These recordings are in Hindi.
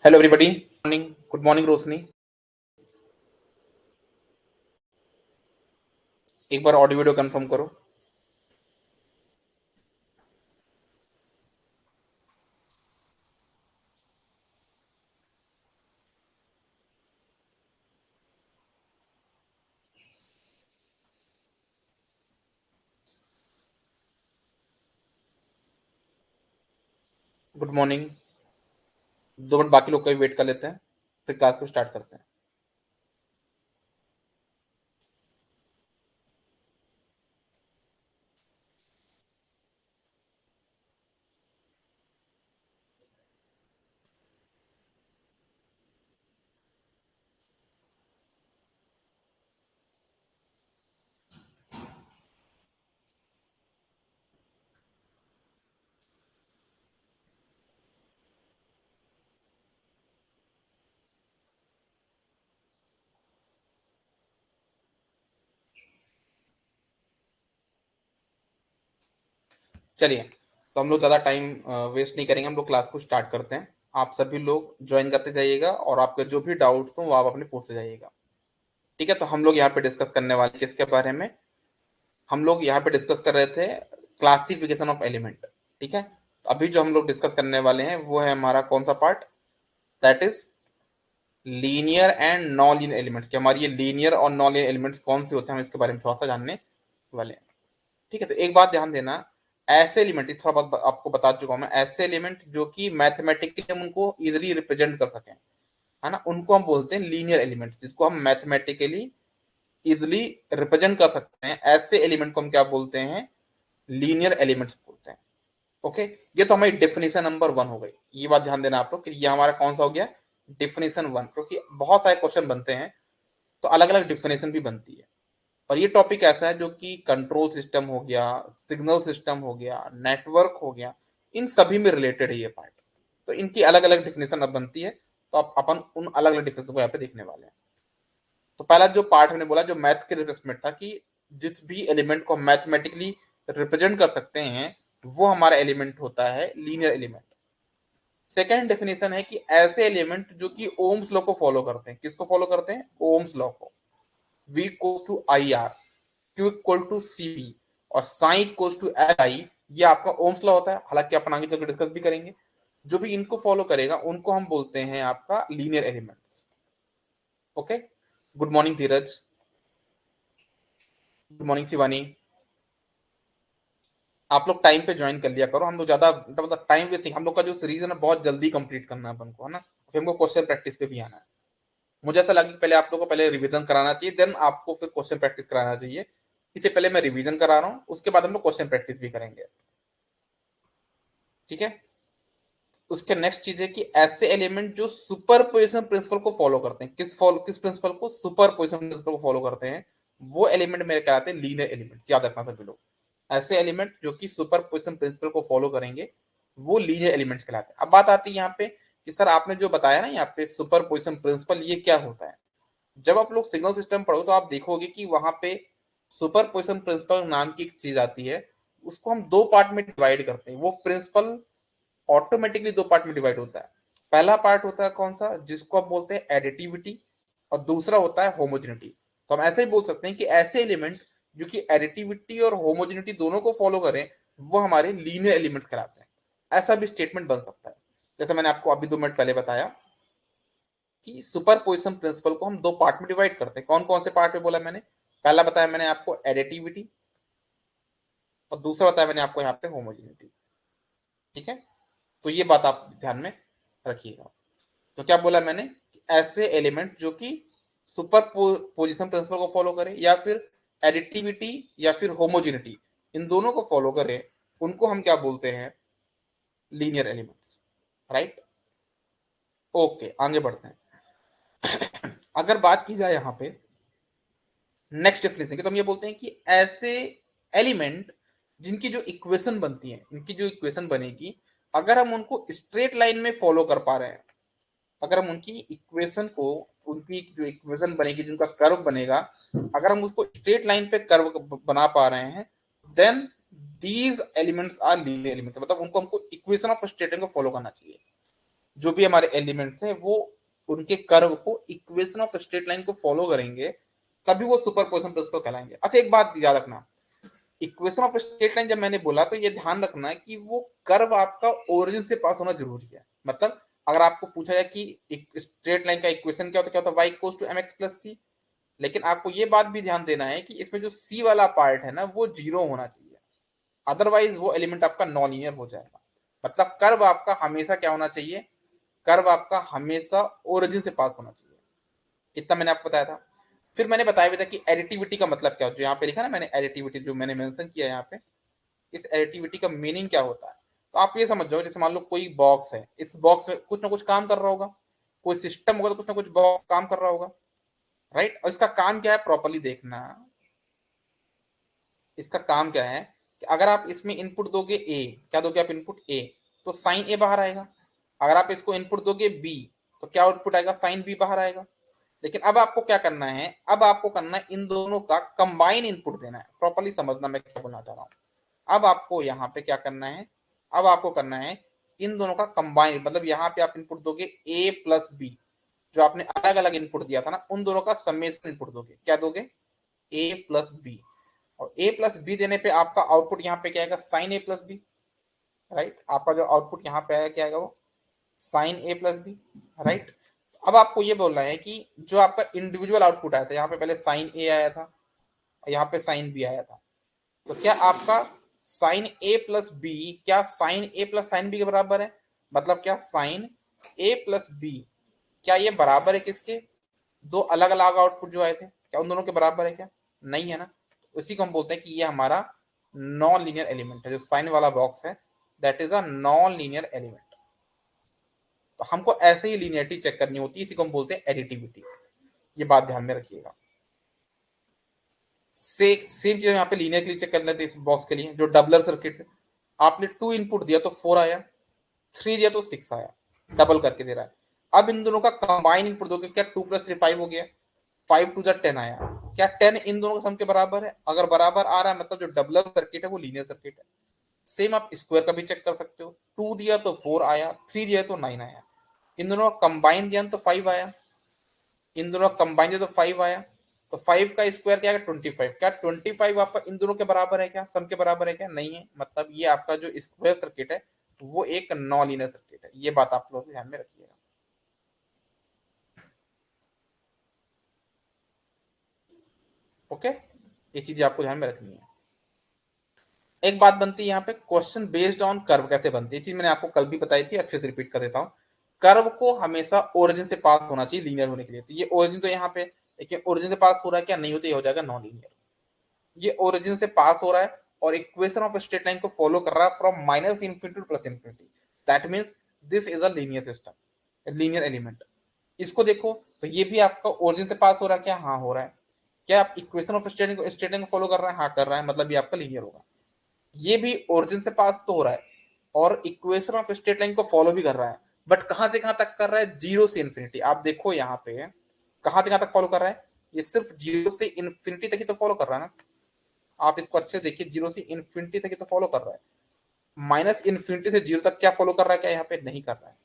Hello everybody, morning. Good morning Roshni. एक बार ऑडियो वीडियो कंफर्म करो। Good morning. 2 मिनट बाकी लोग का भी वेट कर लेते हैं, फिर क्लास को स्टार्ट करते हैं। चलिए, तो हम लोग ज़्यादा टाइम वेस्ट नहीं करेंगे, हम लोग क्लास को स्टार्ट करते हैं। आप सभी लोग ज्वाइन करते जाइएगा और आपके जो भी डाउट्स हो वो आप अपने पूछते जाइएगा। ठीक है, तो हम लोग यहाँ पे डिस्कस करने वाले किसके बारे में? हम लोग यहाँ पे डिस्कस कर रहे थे क्लासिफिकेशन ऑफ एलिमेंट। ठीक है, तो अभी जो हम लोग डिस्कस करने वाले हैं वो है हमारा कौन सा part? That is linear and non linear elements. कि हमारी ये लीनियर और नॉन लीनियर एलिमेंट्स कौन से होते हैं, हम इसके बारे में थोड़ा सा जानने वाले हैं। ठीक है, तो एक बात ध्यान देना, ऐसे एलिमेंट, थोड़ा बहुत आपको बता चुका हूं मैं, ऐसे एलिमेंट जो कि मैथमेटिकली हम उनको इजिली रिप्रेजेंट कर सकें, है ना, उनको हम बोलते हैं लीनियर एलिमेंट। जिसको हम मैथमेटिकली इजिली रिप्रेजेंट कर सकते हैं, ऐसे एलिमेंट को हम क्या बोलते हैं? लीनियर एलिमेंट्स बोलते हैं। ओके, ये तो हमारी डेफिनेशन नंबर 1 हो गई। ये बात ध्यान देना आप लोग कि ये हमारा कौन सा हो गया? डेफिनेशन 1। क्योंकि बहुत सारे क्वेश्चन बनते हैं तो अलग अलग डेफिनेशन भी बनती है। और ये टॉपिक ऐसा है जो कि कंट्रोल सिस्टम हो गया, सिग्नल सिस्टम हो गया, नेटवर्क हो गया, इन सभी में रिलेटेड है ये पार्ट। तो इनकी अलग अलग डेफिनेशन अब बनती है, तो आप अपन उन अलग अलग डेफिनेशन को यहाँ पे देखने वाले हैं। तो पहला जो पार्ट हमने बोला जो मैथ के रिप्रेजेंट था, कि जिस भी एलिमेंट को मैथमेटिकली रिप्रेजेंट कर सकते हैं वो हमारा एलिमेंट होता है लीनियर एलिमेंट। सेकेंड डेफिनेशन है कि ऐसे एलिमेंट जो कि ओम्स लॉ को फॉलो करते हैं। किसको फॉलो करते हैं? ओम्स लॉ को। V equals to I R, Q equal to C P और sign equals to L I, ये आपका ओम्स लॉ होता है। हालांकि अपन आगे चलकर डिस्कस भी करेंगे। जो भी इनको फॉलो करेगा उनको हम बोलते हैं आपका linear elements. Okay, good morning Dheeraj. Good morning Shivani. आप लोग टाइम पे ज्वाइन कर लिया करो, हम लोग ज्यादा मतलब टाइम वेस्ट नहीं, हम लोग का जो सीरीज है ना बहुत जल्दी कंप्लीट करना है अपन को, है ना। फिर हमको क्वेश्चन प्रैक्टिस पे भी आना है। मुझे ऐसा लगा कि पहले आप लोगों को पहले रिवीजन कराना चाहिए, देन आपको फिर क्वेश्चन प्रैक्टिस कराना चाहिए। इसलिए पहले मैं रिवीजन करा रहा हूँ, उसके बाद हम लोग क्वेश्चन प्रैक्टिस भी करेंगे। ठीक है, उसके नेक्स्ट चीज है कि ऐसे एलिमेंट जो सुपरपोजिशन प्रिंसिपल को फॉलो करते हैं, किस प्रिंसिपल को? सुपरपोजिशन प्रिंसिपल को फॉलो करते हैं, वो एलिमेंट मेरे कहते हैं लीनियर एलिमेंट्स। याद रखना सभी लोग, ऐसे एलिमेंट जो कि सुपरपोजिशन प्रिंसिपल को फॉलो करेंगे वो लीनियर एलिमेंट्स कहलाते हैं। अब बात आती है यहाँ पे कि सर आपने जो बताया ना यहाँ पे सुपरपोजिशन प्रिंसिपल, ये क्या होता है? जब आप लोग सिग्नल सिस्टम पढ़ो तो आप देखोगे कि वहां पे सुपरपोजिशन प्रिंसिपल नाम की एक चीज आती है। उसको हम दो पार्ट में डिवाइड करते हैं। वो प्रिंसिपल ऑटोमेटिकली दो पार्ट में डिवाइड होता है। पहला पार्ट होता है कौन सा? जिसको आप बोलते हैं एडिटिविटी, और दूसरा होता है होमोजेनिटी। तो हम ऐसे ही बोल सकते हैं कि ऐसे एलिमेंट जो कि एडिटिविटी और होमोजेनिटी दोनों को फॉलो करें वो हमारे लीनियर एलिमेंट्स कहलाते हैं। ऐसा भी स्टेटमेंट बन सकता है। जैसे मैंने आपको अभी 2 मिनट पहले बताया कि सुपरपोजिशन प्रिंसिपल को हम दो पार्ट में डिवाइड करते हैं। कौन कौन से पार्ट में बोला मैंने? पहला बताया मैंने आपको एडिटिविटी, और दूसरा बताया मैंने आपको यहाँ पे होमोजेनिटी। ठीक है, तो ये बात आप ध्यान में रखिएगा। तो क्या बोला मैंने? ऐसे एलिमेंट जो कि सुपर पोजिशन प्रिंसिपल को फॉलो करें या फिर एडिटिविटी या फिर होमोजेनिटी, इन दोनों को फॉलो करें, उनको हम क्या बोलते हैं? Linear elements. राइट, ओके, आगे बढ़ते हैं। अगर बात की जाए यहाँ पे नेक्स्ट डेफिनेशन की, तो हम ये बोलते हैं कि ऐसे एलिमेंट जिनकी जो इक्वेशन बनती है, इनकी जो इक्वेशन बनेगी, अगर हम उनको स्ट्रेट लाइन में फॉलो कर पा रहे हैं, अगर हम उनकी इक्वेशन को, उनकी जो इक्वेशन बनेगी, जिनका कर्व बनेगा, अगर हम उसको स्ट्रेट लाइन पे कर्व बना पा रहे हैं, then these elements are linear elements. मतलब उनको हमको इक्वेशन ऑफ स्ट्रेट लाइन को फॉलो करना चाहिए। जो भी हमारे एलिमेंट्स हैं वो उनके कर्व को इक्वेशन ऑफ स्ट्रेट लाइन को फॉलो करेंगे, तभी वो सुपरपोजिशन प्रिंसिपल कहलाएंगे। अच्छा एक बात याद रखना, इक्वेशन ऑफ स्ट्रेट लाइन जब मैंने बोला तो ये ध्यान रखना है कि वो कर्व आपका ओरिजिन से पास होना जरूरी है। मतलब अगर आपको पूछा जाए कि स्ट्रेट लाइन का इक्वेशन क्या होता है, y equals to mx plus C, लेकिन आपको ये बात भी ध्यान देना है कि इसमें जो सी वाला पार्ट है ना वो जीरो होना चाहिए, अदरवाइज वो एलिमेंट आपका नॉन लीनियर हो जाएगा। मतलब कर्व आपका हमेशा क्या होना चाहिए, कर्व आपका हमेशा ओरिजिन से पास होना चाहिए। इतना मैंने आपको बताया था। फिर मैंने बताया भी था कि एडिटिविटी का मतलब क्या, जो यहाँ पे लिखा ना मैंने एडिटिविटी जो मैंने मेंशन किया यहाँ पे, इस एडिटिविटी का मीनिंग क्या होता है। तो आप ये समझ जाओ, जैसे मान लो कोई बॉक्स है, इस बॉक्स में कुछ ना कुछ काम कर रहा होगा, कोई सिस्टम होगा तो कुछ ना कुछ बॉक्स काम कर रहा होगा, राइट। और इसका काम क्या है, प्रॉपर्ली देखना, इसका काम क्या है कि अगर आप इसमें इनपुट दोगे ए, क्या दोगे आप इनपुट ए, तो साइन ए बाहर आएगा। अगर आप इसको इनपुट दोगे बी, तो क्या आउटपुट आएगा, साइन बी बाहर आएगा। लेकिन अब आपको क्या करना है, अब आपको करना है इन दोनों का कंबाइन इनपुट देना है। प्रॉपर्ली समझना मैं क्या बोलना चाह रहा हूं। अब आपको यहाँ पे क्या करना है, अब आपको करना है इन दोनों का कंबाइन, मतलब यहाँ पे आप इनपुट दोगे ए प्लस बी, जो आपने अलग अलग इनपुट दिया था ना उन दोनों का समेशन इनपुट दोगे। क्या दोगे, ए प्लस बी। और ए प्लस बी देने पे आपका आउटपुट यहाँ पे क्या आएगा, साइन ए प्लस बी, राइट। आपका जो आउटपुट यहाँ पे आएगा क्या आएगा, वो साइन ए प्लस बी, राइट। अब आपको ये बोलना है कि जो आपका इंडिविजुअल आउटपुट आया था, यहाँ पे पहले साइन ए आया था, यहाँ पे साइन बी आया था, तो क्या आपका साइन ए प्लस बी क्या साइन ए प्लस साइन बी के बराबर है। मतलब क्या साइन ए प्लस बी क्या ये बराबर है किसके, दो अलग अलग आउटपुट जो आए थे, क्या उन दोनों के बराबर है क्या, नहीं है ना। उसी को हम बोलते हैं कि ये हमारा नॉन लीनियर एलिमेंट है। जो साइन वाला बॉक्स है that is a non linear element. तो हमको ऐसे ही लीनियरिटी चेक करनी होती है, इसी को हम बोलते हैं एडिटिविटी। ये बात ध्यान में रखिएगा। सेम चीज यहाँ पे लीनियर के लिए चेक कर लेते हैं इस बॉक्स के लिए, जो डबलर सर्किट है। आपने 2 इनपुट दिया तो 4 आया, 3 दिया तो 6 आया, डबल करके दे रहा है। अब इन दोनों का कंबाइन इनपुट दोगे, क्या 2 + 3 5 हो गया, 5 2 10 आया। क्या 10 इन दोनों का सम के बराबर है, अगर बराबर आ रहा है मतलब जो डबलर सर्किट है वो लीनियर सर्किट है। सेम आप स्क्वायर का भी चेक कर सकते हो, 2 दिया तो 4 आया, 3 दिया तो 9 आया। इन दोनों का कंबाइन दिया तो 5 आया, इन दोनों का कंबाइन दिया तो 5 आया। तो 5 का स्क्वायर क्या है, 25। क्या 25 आपका इन दोनों के बराबर है, क्या सम के बराबर है क्या, नहीं है। मतलब ये आपका जो स्क्वायर सर्किट है वो एक नॉन लीनियर सर्किट है। ये बात आप लोग ध्यान में रखिएगा। ओके, ये चीजें आपको ध्यान में रखनी है। एक बात बनती है यहाँ पे, क्वेश्चन बेस्ड ऑन कर्व कैसे बनती है, चीज मैंने आपको कल भी बताई थी, अच्छे से रिपीट कर देता हूँ। कर्व को हमेशा ओरिजिन से पास होना चाहिए लीनियर होने के लिए। तो ये ओरिजिन तो यहाँ पे, लेकिन ओरिजिन से पास हो रहा है क्या, नहीं होता, ये हो जाएगा नॉन लीनियर। ये ओरिजिन से पास हो रहा है और इक्वेशन ऑफ स्ट्रेट लाइन को फॉलो कर रहा है from minus infinity two plus infinity, that means this is a linear system, linear element. इसको देखो तो ये भी आपका ओरिजिन से पास हो रहा है क्या, हाँ हो रहा है। क्या आप इक्वेशन ऑफ स्ट्रेट लाइन को फॉलो कर रहे हैं, हाँ कर रहा है, मतलब ये आपका लीनियर होगा। ये भी ओरिजिन से पास तो हो रहा है और इक्वेशन ऑफ स्ट्रेट लाइन को फॉलो भी कर रहा है, बट कहां से कहां तक कर रहा है, जीरो से इन्फिनिटी। आप देखो यहाँ पे कहां से कहां तक फॉलो कर रहा है, ये सिर्फ जीरो से इन्फिनिटी तक ही तो फॉलो कर रहा है ना। आप इसको अच्छे से देखिए, जीरो से इन्फिनिटी तक ही तो फॉलो कर रहा है। माइनस इन्फिनिटी से जीरो तक क्या फॉलो कर रहा है, क्या यहाँ पे नहीं कर रहा है,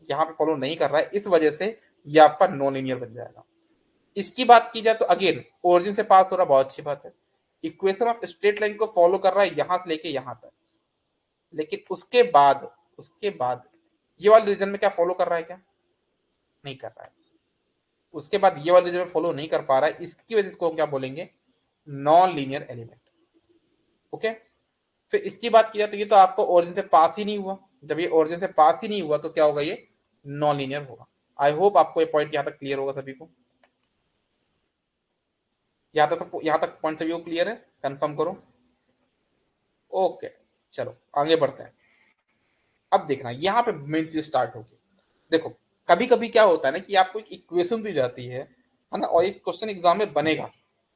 यहाँ पे फॉलो नहीं कर रहा है। इस वजह से ये आपका नॉन लीनियर बन जाएगा। इसकी बात की जाए तो अगेन ओरिजिन से पास हो रहा, बहुत अच्छी बात है। इक्वेशन ऑफ स्ट्रेट लाइन को फॉलो कर रहा है यहां से लेके यहां तक, लेकिन उसके बाद ये वाले रीजन में क्या फॉलो कर रहा है, क्या नहीं कर रहा है। उसके बाद ये वाले रीजन में फॉलो नहीं कर पा रहा है, इसकी वजह से इसको क्या बोलेंगे, नॉन लीनियर एलिमेंट। ओके, फिर इसकी बात की जाए तो ये तो आपको ओरिजिन से पास ही नहीं हुआ। जब ये ओरिजिन से पास ही नहीं हुआ तो क्या होगा, ये नॉन लीनियर होगा। आई होप आपको ये पॉइंट यहां तक क्लियर होगा सभी को। यहां तक पॉइंट सभी को क्लियर है, कंफर्म करो। ओके, चलो आगे बढ़ते हैं। अब देखना यहाँ पे मेन चीज स्टार्ट होगी। देखो कभी कभी क्या होता है ना कि आपको एक इक्वेशन दी जाती है ना, और एक क्वेश्चन एग्जाम में बनेगा,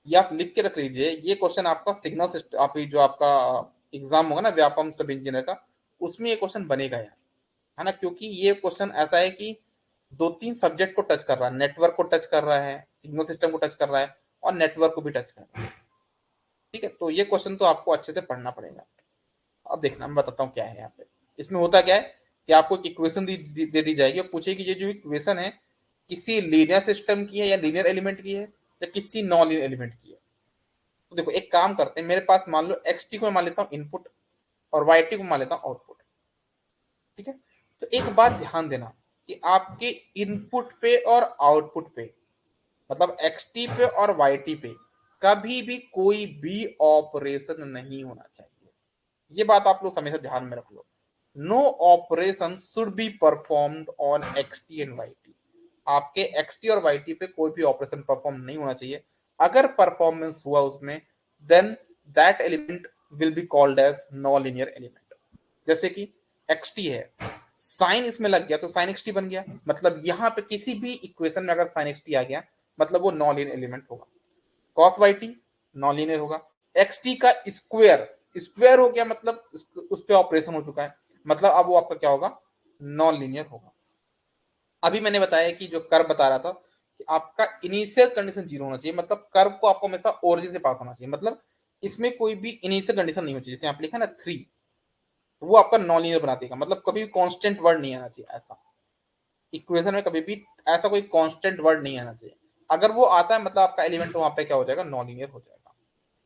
ये आप लिख के रख लीजिए। ये क्वेश्चन आपका सिग्नल सिस्टम, आप जो आपका एग्जाम होगा ना व्यापम सब इंजीनियर का, उसमें ये क्वेश्चन बनेगा यार, है ना। क्योंकि ये क्वेश्चन ऐसा है कि 2-3 सब्जेक्ट को टच कर रहा है, नेटवर्क को टच कर रहा है, सिग्नल सिस्टम को टच कर रहा है और नेटवर्क को भी टच कर रहा है। ठीक है, तो ये क्वेश्चन तो आपको अच्छे से पढ़ना पड़ेगा। अब देखना मैं बताता हूँ क्या है यहाँ पे। इसमें होता क्या है कि आपको एक इक्वेशन दे दी जाएगी और पूछे कि ये जो इक्वेशन है किसी लीनियर सिस्टम की है या लीनियर एलिमेंट की है या किसी नॉन लीनियर एलिमेंट की है। तो देखो एक काम करते हैं, मेरे पास मान लो एक्स टी को मैं मान लेता हूँ इनपुट और वाई टी को मान लेता हूँ आउटपुट। ठीक है, तो एक बात ध्यान देना कि आपके इनपुट पे और आउटपुट पे, मतलब एक्स टी पे और वाई टी पे कभी भी कोई भी ऑपरेशन नहीं होना चाहिए। ये बात आप लोग हमेशा ध्यान में रख लो। No operation should be performed on X T and Y T. आपके एक्स टी और वाई टी पे कोई भी ऑपरेशन परफॉर्म नहीं होना चाहिए। अगर परफॉर्मेंस हुआ उसमें, then that element will be called as non linear element. जैसे कि एक्स टी है, साइन इसमें लग गया तो साइन एक्स टी बन गया, मतलब यहां पे किसी भी इक्वेशन में अगर साइन एक्स टी आ गया मतलब वो नॉन लीनियर एलिमेंट होगा। Cos Y T non linear होगा। एक्स टी का स्क्वायर स्क्वायर हो गया मतलब उस पर ऑपरेशन हो चुका है, मतलब अब वो आपका क्या होगा, नॉन लीनियर होगा। अभी मैंने बताया कि जो कर्व बता रहा था कि आपका इनिशियल कंडीशन जीरो होना चाहिए, मतलब कर्व को आपको हमेशा ओरिजिन से पास होना चाहिए, मतलब इसमें कोई भी इनिशियल कंडीशन नहीं होनी चाहिए। जैसे आप लिखा ना 3, वो आपका नॉन लीनियर बना देगा, मतलब कभी भी कांस्टेंट वर्ड नहीं आना चाहिए ऐसा इक्वेशन में, कभी भी ऐसा कोई कांस्टेंट वर्ड नहीं आना चाहिए। अगर वो आता है मतलब आपका एलिमेंट वहां पे क्या हो जाएगा, नॉन लीनियर हो जाएगा।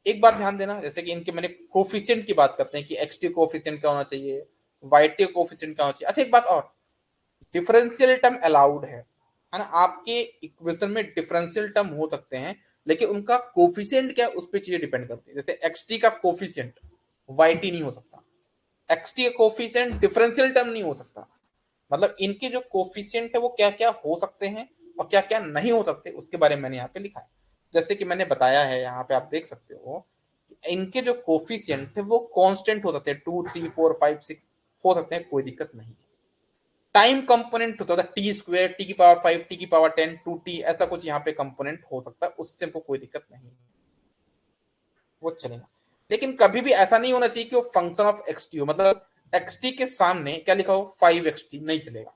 एक बात ध्यान देना, जैसे कि इनके मैंने कोफिशिएंट की बात करते हैं कि एक्स टी कोफिशिएंट क्या होना चाहिए, वाई टी कोफिशिएंट क्या होना चाहिए। अच्छा एक बात और, डिफरेंशियल टर्म अलाउड है ना, आपके इक्वेशन में डिफरेंशियल टर्म हो सकते हैं लेकिन उनका कोफिशिएंट क्या है उस पर चीजें डिपेंड करती है। जैसे एक्स टी का कोफिशिएंट वाई टी नहीं हो सकता, एक्स टी का कोफिशिएंट डिफरेंशियल टर्म नहीं हो सकता। मतलब इनके जो कोफिशिएंट है वो क्या क्या हो सकते हैं और क्या क्या नहीं हो सकते उसके बारे में मैंने यहाँ पे लिखा है। जैसे कि मैंने बताया है, यहाँ पे आप देख सकते हो इनके जो कोफिशिएंट है वो कांस्टेंट हो सकते हैं, 2 3 4 5 6 हो सकते हैं, कोई दिक्कत नहीं है। टाइम कंपोनेंट होता है टी स्क्वायर, टी की पावर 5, टी की पावर 10, 2t, ऐसा कुछ यहाँ पे कंपोनेंट हो सकता है, उससे हमको कोई दिक्कत नहीं है, वो चलेगा। लेकिन कभी भी ऐसा नहीं होना चाहिए कि वो फंक्शन ऑफ एक्स टी हो, मतलब एक्स टी के सामने क्या लिखा हो 5xt, नहीं चलेगा।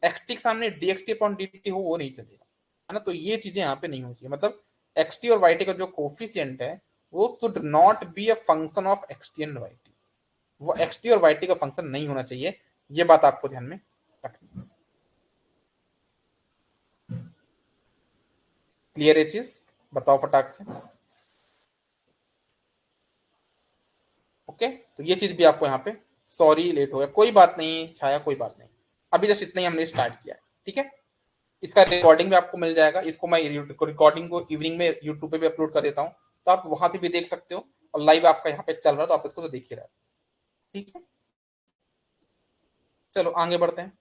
एक्स टी के सामने D x T upon D T हो, वो नहीं चलेगा, है ना। तो ये चीजें यहाँ पे नहीं होनी चाहिए, मतलब एक्स टी और वाई टी का जो कोफिशिएंट है वो should not be a function of X T and Y T, वो एक्स टी और वाई टी का फंक्शन नहीं होना चाहिए। ये बात आपको ध्यान में रखनी है। क्लियर है चीज, बताओ फटाक से। ओके, तो ये चीज भी आपको यहाँ पे, सॉरी लेट हो गया, कोई बात नहीं छाया, कोई बात नहीं, अभी जस्ट इतना ही हमने स्टार्ट किया है। ठीक है, इसका रिकॉर्डिंग भी आपको मिल जाएगा, इसको मैं रिकॉर्डिंग को इवनिंग में यूट्यूब पे भी अपलोड कर देता हूँ, तो आप वहां से भी देख सकते हो, और लाइव आपका यहाँ पे चल रहा है तो आप इसको तो देख ही रहे। ठीक है, चलो आगे बढ़ते हैं।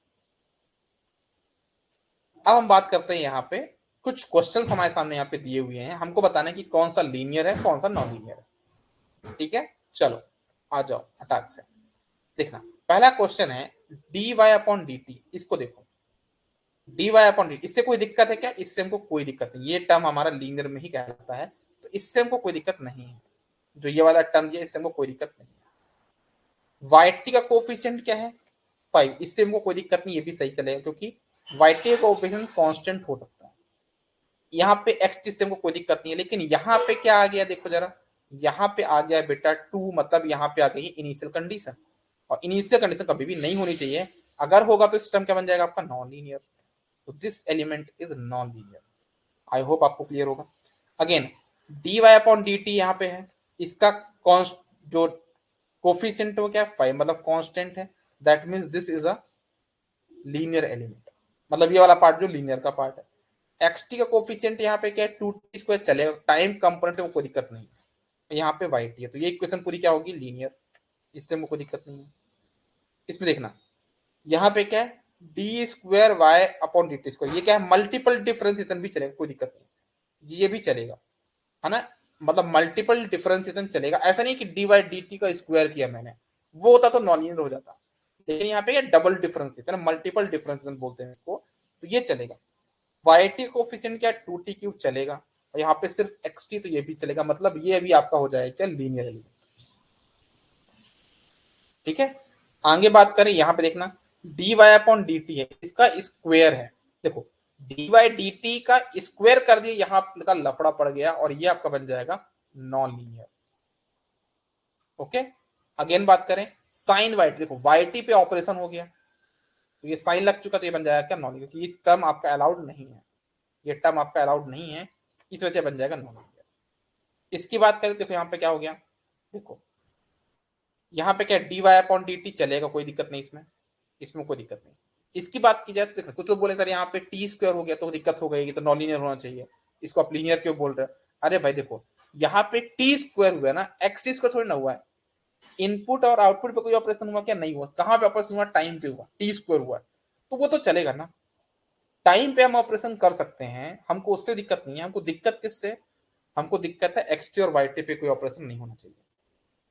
अब हम बात करते हैं यहाँ पे, कुछ क्वेश्चन हमारे सामने यहाँ पे दिए हुए हैं, हमको बताना है कि कौन सा लीनियर है कौन सा नॉन लीनियर है। ठीक है, चलो आ जाओ फटाक से। देखना, पहला क्वेश्चन है D Y upon D T, इसको देखो, डी वाई अपॉन डी, इससे कोई दिक्कत है क्या, इससे हमको कोई दिक्कत नहीं, ये टर्म हमारा लीनियर में ही कहलाता है, तो इससे हमको कोई दिक्कत नहीं है। जो ये वाला टर्म है इससे हमको कोई दिक्कत नहीं है। वाई टी का कोफिशिएंट क्या है 5, इससे हमको कोई दिक्कत नहीं, ये भी सही चलेगा क्योंकि वाई टी का कोफिशिएंट कांस्टेंट हो सकता है। यहाँ पे एक्स टी से हमको कोई दिक्कत नहीं है, लेकिन यहाँ पे क्या आ गया देखो जरा, यहाँ पे आ गया बेटा 2, मतलब यहाँ पे आ गई इनिशियल कंडीशन, और इनिशियल कंडीशन कभी भी नहीं होनी चाहिए। अगर होगा तो सिस्टम क्या बन जाएगा आपका, नॉन लीनियर। तो this element is non linear. I hope आपको क्लियर होगा। Again D Y upon D T यहाँ पे है, इसका कॉन्स्ट जो कोफिशिएंट वो क्या है 5, मतलब कांस्टेंट है, that means this is a linear element, मतलब ये वाला पार्ट जो लीनियर का पार्ट है। एक्स टी का कोफिशिएंट यहाँ पे क्या है 2t स्क्वायर चलेगा, टाइम कंपोनेंट से वो कोई दिक्कत नहीं है। यहाँ पे वाई टी है, तो ये इक्वेशन पूरी क्या होगी, लीनियर, इससे हमको कोई दिक्कत नहीं है। इसमें देखना, यहाँ पे क्या है D square Y upon D T square, ये क्या है मल्टीपल डिफरेंशिएशन भी चलेगा, कोई दिक्कत नहीं, ये भी चलेगा, है ना। मतलब मल्टीपल डिफरेंशिएशन चलेगा, ऐसा नहीं कि डी वाई डी टी का स्क्वायर किया मैंने, वो होता तो नॉन लीनियर हो जाता। लेकिन यहाँ पे डबल डिफरेंशिएशन, मल्टीपल डिफरेंशिएशन बोलते हैं इसको, तो ये चलेगा। वाई टी कोफिशिएंट क्या 2t क्यूब चलेगा, और यहाँ पे सिर्फ एक्स टी, तो ये भी चलेगा, मतलब ये अभी आपका हो जाएगा क्या, लीनियर एलिमेंट। ठीक है, आगे बात करें, यहाँ पे देखना D Y upon D T है, इसका स्क्वायर है, देखो डी वाई डी टी का स्क्वायर कर दिया, यहाँ का लफड़ा पड़ गया और ये आपका बन जाएगा नॉन लीनियर। ओके, अगेन बात करें साइन वाई टी, देखो वाई टी पे ऑपरेशन हो गया, तो ये साइन लग चुका तो ये बन जाएगा क्या नॉन लीनियर, क्योंकि ये टर्म आपका अलाउड नहीं है, ये टर्म आपका अलाउड नहीं है, इस वजह से बन जाएगा नॉन लीनियर। इसकी बात करें देखो यहाँ पे क्या हो गया, देखो यहाँ पे क्या dy अपॉन dt चलेगा, कोई दिक्कत नहीं इसमें, इसमें कोई दिक्कत नहीं। इसकी बात की जाए तो कुछ लोग बोले सर यहाँ पे टी स्क्वायर हो गया तो दिक्कत हो गई, तो नॉन लीनियर होना चाहिए, इसको आप लीनियर क्यों बोल रहे हो। अरे भाई देखो यहाँ पे टी स्क्वायर हुआ ना, एक्स टी स्क्वायर थोड़ी ना हुआ है। इनपुट और आउटपुट पे कोई ऑपरेशन हुआ क्या, नहीं हुआ। कहाँ पे ऑपरेशन हुआ, टाइम पे हुआ, टी स्क्वायर हुआ, तो वो तो चलेगा ना। टाइम पे हम ऑपरेशन कर सकते हैं, हमको उससे दिक्कत नहीं है। हमको दिक्कत किससे, हमको दिक्कत है एक्स टी और वाई टी पे कोई ऑपरेशन नहीं होना चाहिए।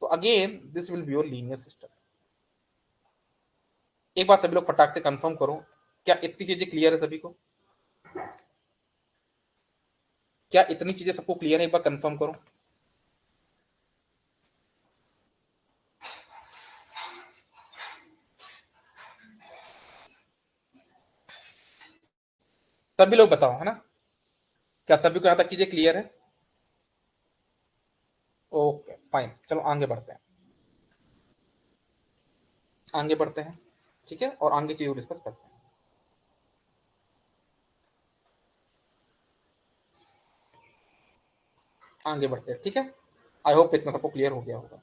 तो again this will be your linear system. एक बात सभी लोग फटाक से कंफर्म करो, क्या इतनी चीजें क्लियर है सभी को, क्या इतनी चीजें सबको क्लियर है, एक बार कंफर्म करो। सभी लोग बताओ, है ना, क्या सभी को यहां तक चीजें क्लियर है। ओके फाइन, चलो आगे बढ़ते हैं, आगे बढ़ते हैं, ठीक है, और आगे चीजों डिस्कस करते हैं। आगे बढ़ते हैं, ठीक है। आई होप इतना सबको क्लियर हो गया होगा।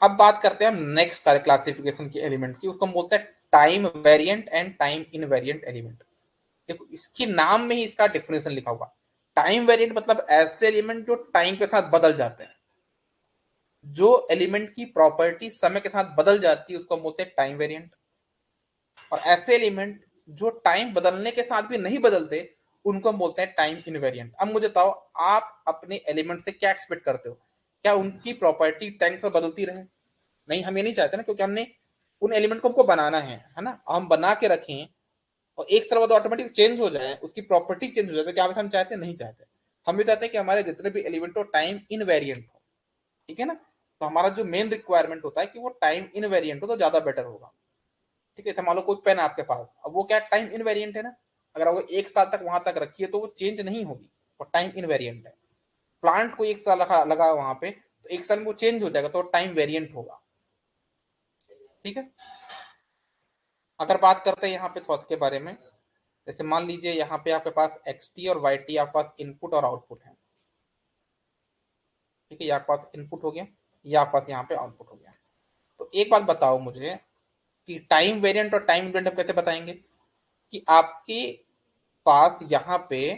अब बात करते हैं हम नेक्स्ट सारे क्लासिफिकेशन के एलिमेंट की, उसको हम बोलते हैं time variant and time invariant element. देखो इसके नाम में ही इसका डिफिनेशन लिखा हुआ, टाइम वेरिएंट मतलब ऐसे एलिमेंट जो टाइम के साथ बदल जाते हैं, जो एलिमेंट की प्रॉपर्टी समय के साथ बदल जाती है उसको हम बोलते हैं टाइम वेरिएंट। और ऐसे एलिमेंट जो टाइम बदलने के साथ भी नहीं बदलते उनको हम बोलते हैं टाइम इनवेरिएंट। अब मुझे बताओ, आप अपने एलिमेंट से क्या एक्सपेक्ट करते हो, क्या उनकी प्रॉपर्टी टाइम से बदलती रहे। नहीं, हम ये नहीं चाहते ना, क्योंकि हमने उन एलिमेंट को हमको बनाना है ना, हम बना के रखें और एक साल बाद ऑटोमेटिक चेंज हो जाए, उसकी प्रॉपर्टी चेंज हो जाए, तो क्या हम चाहते हैं, नहीं चाहते। हम भी चाहते हैं कि हमारे जितने भी एलिमेंट हो टाइम इनवेरिएंट हो, ठीक है ना। तो हमारा जो मेन रिक्वायरमेंट होता है कि वो टाइम इनवेरिएंट हो तो ज्यादा बेटर होगा, ठीक है। मान लो कोई पेन आपके पास, अब वो क्या टाइम इनवेरिएंट है ना, अगर वो एक साल तक वहां तक रखिए तो वो चेंज नहीं होगी, वो टाइम इनवेरिएंट है। प्लांट को एक साल रखा लगा वहां पे, तो एक साल में वो चेंज हो जाएगा, तो टाइम वेरिएंट होगा, ठीक है। अगर बात करते हैं यहाँ पे थोड़ा के बारे में, जैसे मान लीजिए यहाँ पे आपके पास एक्स टी और वाई टी आपके पास इनपुट और आउटपुट है, ठीक है, ये आपके पास इनपुट हो गया, ये आपके पास यहाँ पे आउटपुट हो गया। तो एक बात बताओ मुझे कि टाइम वेरिएंट और टाइम इनवेरिएंट हम कैसे बताएंगे, कि आपके पास यहाँ पे